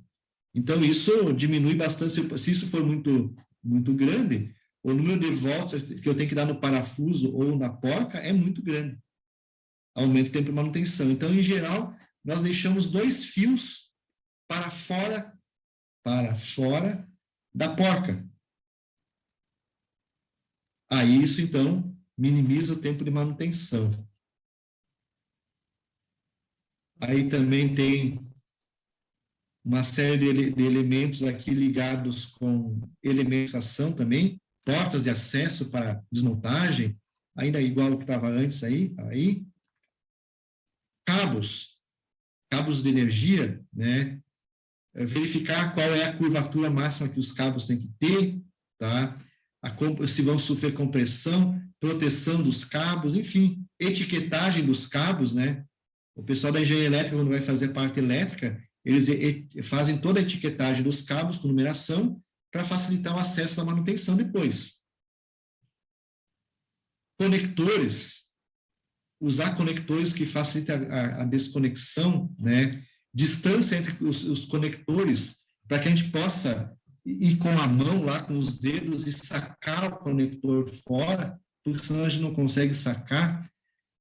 Então, isso diminui bastante. Se isso for muito, muito grande, o número de voltas que eu tenho que dar no parafuso ou na porca é muito grande. Aumenta o tempo de manutenção. Então, em geral, nós deixamos 2 fios para fora da porca. Aí, isso, então, minimiza o tempo de manutenção. Aí também tem uma série de elementos aqui ligados com elementação também, portas de acesso para desmontagem, ainda igual ao que estava antes aí. Cabos de energia, né? Verificar qual é a curvatura máxima que os cabos têm que ter, tá? Se vão sofrer compressão, proteção dos cabos, enfim, etiquetagem dos cabos, né? O pessoal da engenharia elétrica, quando vai fazer a parte elétrica, eles fazem toda a etiquetagem dos cabos com numeração para facilitar o acesso à manutenção depois. conectores, usar conectores que facilitem a desconexão, né? Distância entre os conectores, para que a gente possa ir com a mão lá, com os dedos, e sacar o conector fora, porque senão a gente não consegue sacar.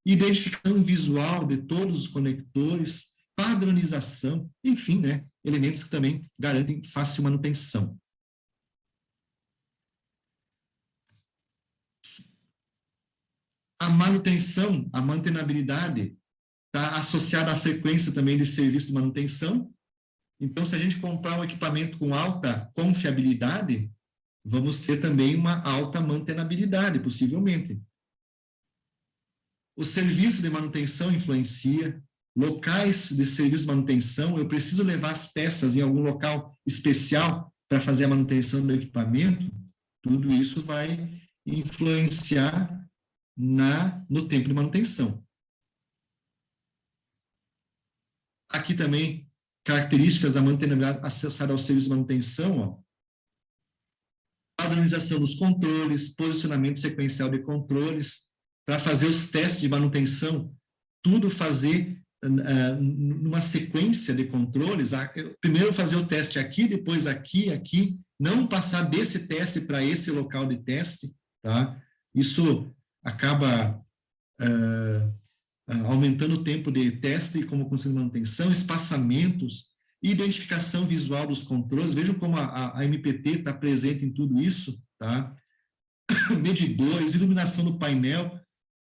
Identificação visual de todos os conectores, padronização, enfim, né? Elementos que também garantem fácil manutenção. A manutenção, a mantenabilidade, está associada à frequência também de serviço de manutenção. Então, se a gente comprar um equipamento com alta confiabilidade, vamos ter também uma alta mantenabilidade, possivelmente. O serviço de manutenção influencia, locais de serviço de manutenção, eu preciso levar as peças em algum local especial para fazer a manutenção do equipamento, tudo isso vai influenciar no tempo de manutenção. Aqui também, características da mantenabilidade associada ao serviço de manutenção, ó. Padronização dos controles, posicionamento sequencial de controles, para fazer os testes de manutenção, tudo fazer numa sequência de controles, primeiro fazer o teste aqui, depois aqui, aqui, não passar desse teste para esse local de teste, tá? Isso acaba aumentando o tempo de teste como consequência de manutenção, espaçamentos, identificação visual dos controles, vejam como a MPT está presente em tudo isso, tá? Medidores, iluminação do painel,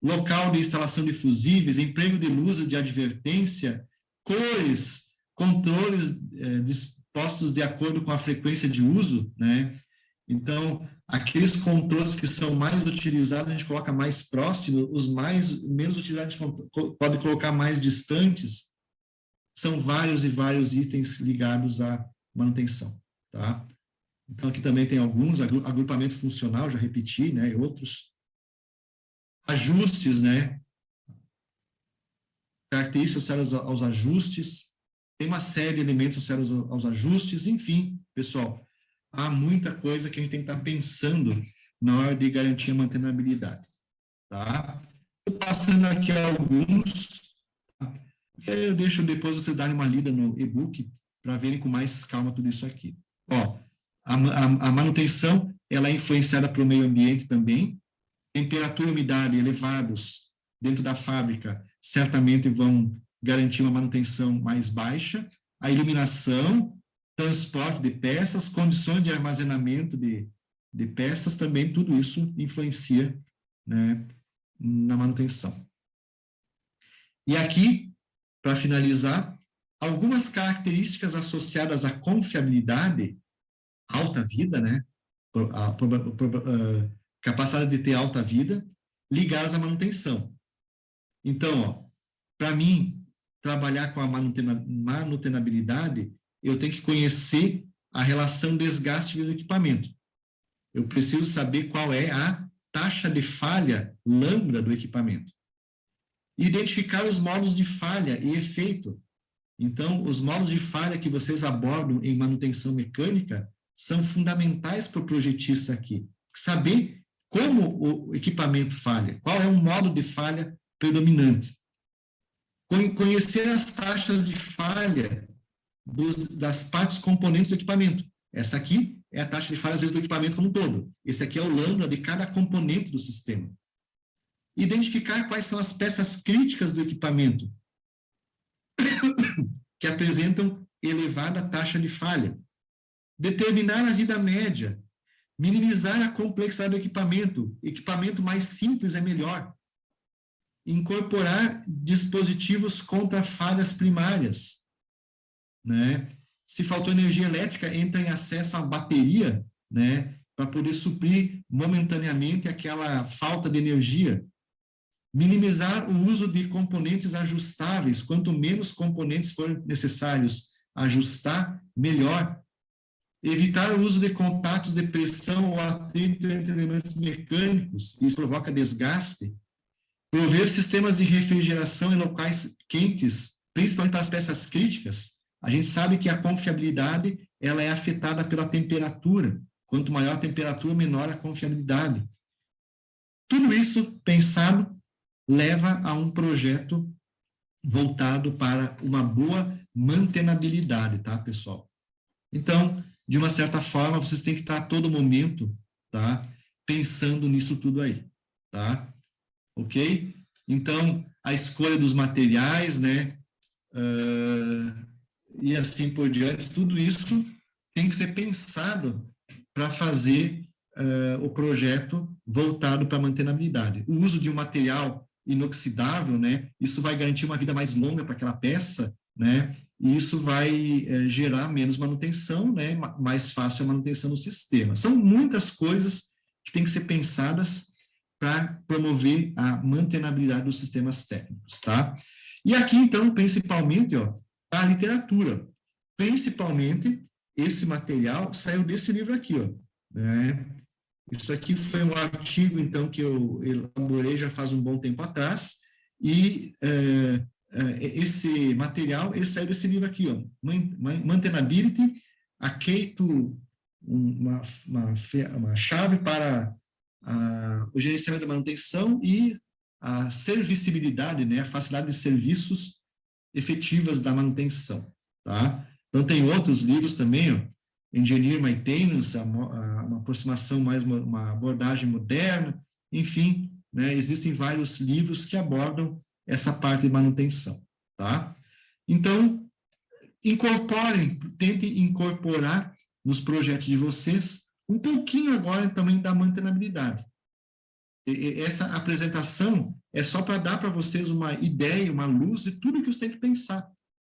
local de instalação de fusíveis, emprego de luzes de advertência, cores, controles dispostos de acordo com a frequência de uso, né? Então, aqueles controles que são mais utilizados, a gente coloca mais próximo, os menos utilizados, a gente pode colocar mais distantes. São vários e vários itens ligados à manutenção, tá? Então, aqui também tem alguns, agrupamento funcional, já repeti, né, e outros. Ajustes, né? Características associadas aos ajustes. Tem uma série de elementos associados aos ajustes. Enfim, pessoal, há muita coisa que a gente tem que estar pensando na hora de garantir a mantenabilidade, tá? Estou passando aqui alguns, que eu deixo depois vocês darem uma lida no e-book para verem com mais calma tudo isso aqui. Ó, a manutenção, ela é influenciada pelo meio ambiente também. Temperatura e umidade elevados dentro da fábrica certamente vão garantir uma manutenção mais baixa. A iluminação, transporte de peças, condições de armazenamento de peças, também tudo isso influencia, né, na manutenção. E aqui, para finalizar, algumas características associadas à confiabilidade, alta vida, né, capacidade de ter alta vida, ligadas à manutenção. Então, para mim, trabalhar com a manutenabilidade, eu tenho que conhecer a relação desgaste do equipamento. Eu preciso saber qual é a taxa de falha lambda do equipamento. Identificar os modos de falha e efeito. Então, os modos de falha que vocês abordam em manutenção mecânica são fundamentais para o projetista aqui. Saber como o equipamento falha, qual é o modo de falha predominante. Conhecer as taxas de falha das partes componentes do equipamento. Essa aqui é a taxa de falha, às vezes, do equipamento como um todo. Esse aqui é o lambda de cada componente do sistema. Identificar quais são as peças críticas do equipamento que apresentam elevada taxa de falha. Determinar a vida média. Minimizar a complexidade do equipamento. Equipamento mais simples é melhor. Incorporar dispositivos contra falhas primárias, né? Se faltou energia elétrica, entra em acesso à bateria, né, para poder suprir momentaneamente aquela falta de energia. Minimizar o uso de componentes ajustáveis. Quanto menos componentes forem necessários ajustar, melhor. Evitar o uso de contatos de pressão ou atrito entre elementos mecânicos, isso provoca desgaste. Prover sistemas de refrigeração em locais quentes, principalmente para as peças críticas. A gente sabe que a confiabilidade ela é afetada pela temperatura. Quanto maior a temperatura, menor a confiabilidade. Tudo Tudo isso pensado leva a um projeto voltado para uma boa mantenabilidade, tá, pessoal? Então, de uma certa forma, vocês têm que estar a todo momento, tá, pensando nisso tudo aí, tá? Ok? Então, a escolha dos materiais, né, e assim por diante, tudo isso tem que ser pensado para fazer o projeto voltado para a mantenabilidade. O uso de um material inoxidável, né, isso vai garantir uma vida mais longa para aquela peça, né, e isso vai gerar menos manutenção, né, mais fácil a manutenção do sistema. São muitas coisas que têm que ser pensadas para promover a mantenabilidade dos sistemas técnicos, tá? E aqui, então, principalmente, ó, a literatura. Principalmente, esse material saiu desse livro aqui, ó, né? Isso aqui foi um artigo, então, que eu elaborei já faz um bom tempo atrás, e esse material, ele saiu desse livro aqui, ó, Maintainability, a Keito, uma chave para o gerenciamento da manutenção e a servicibilidade, né, a facilidade de serviços efetivas da manutenção, tá? Então, tem outros livros também, ó, Engineer Maintenance, uma aproximação mais, uma abordagem moderna, enfim, né, existem vários livros que abordam essa parte de manutenção, tá? Então, tentem incorporar nos projetos de vocês um pouquinho agora também da mantenabilidade. Essa apresentação é só para dar para vocês uma ideia, uma luz de tudo que vocês têm que pensar.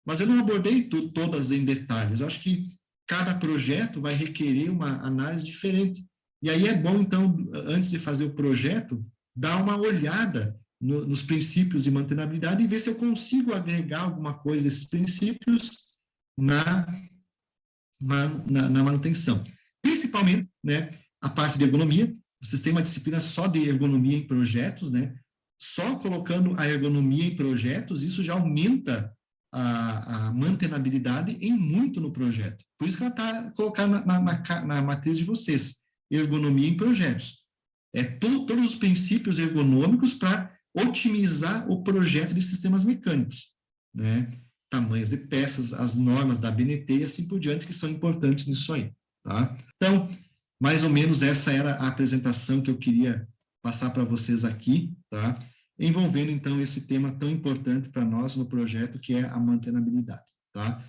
Mas eu não abordei todas em detalhes. Eu acho que cada projeto vai requerer uma análise diferente. E aí é bom, então, antes de fazer o projeto, dar uma olhada nos princípios de mantenabilidade e ver se eu consigo agregar alguma coisa desses princípios na manutenção. Principalmente, né, a parte de ergonomia. Vocês têm uma disciplina só de ergonomia em projetos, né? Só colocando a ergonomia em projetos, isso já aumenta a mantenabilidade em muito no projeto. Por isso que ela está colocada na matriz de vocês. Ergonomia em projetos. Todos os princípios ergonômicos para otimizar o projeto de sistemas mecânicos, né? Tamanhos de peças, as normas da ABNT e assim por diante, que são importantes nisso aí, tá? Então, mais ou menos essa era a apresentação que eu queria passar para vocês aqui, tá? Envolvendo, então, esse tema tão importante para nós no projeto, que é a mantenabilidade, tá?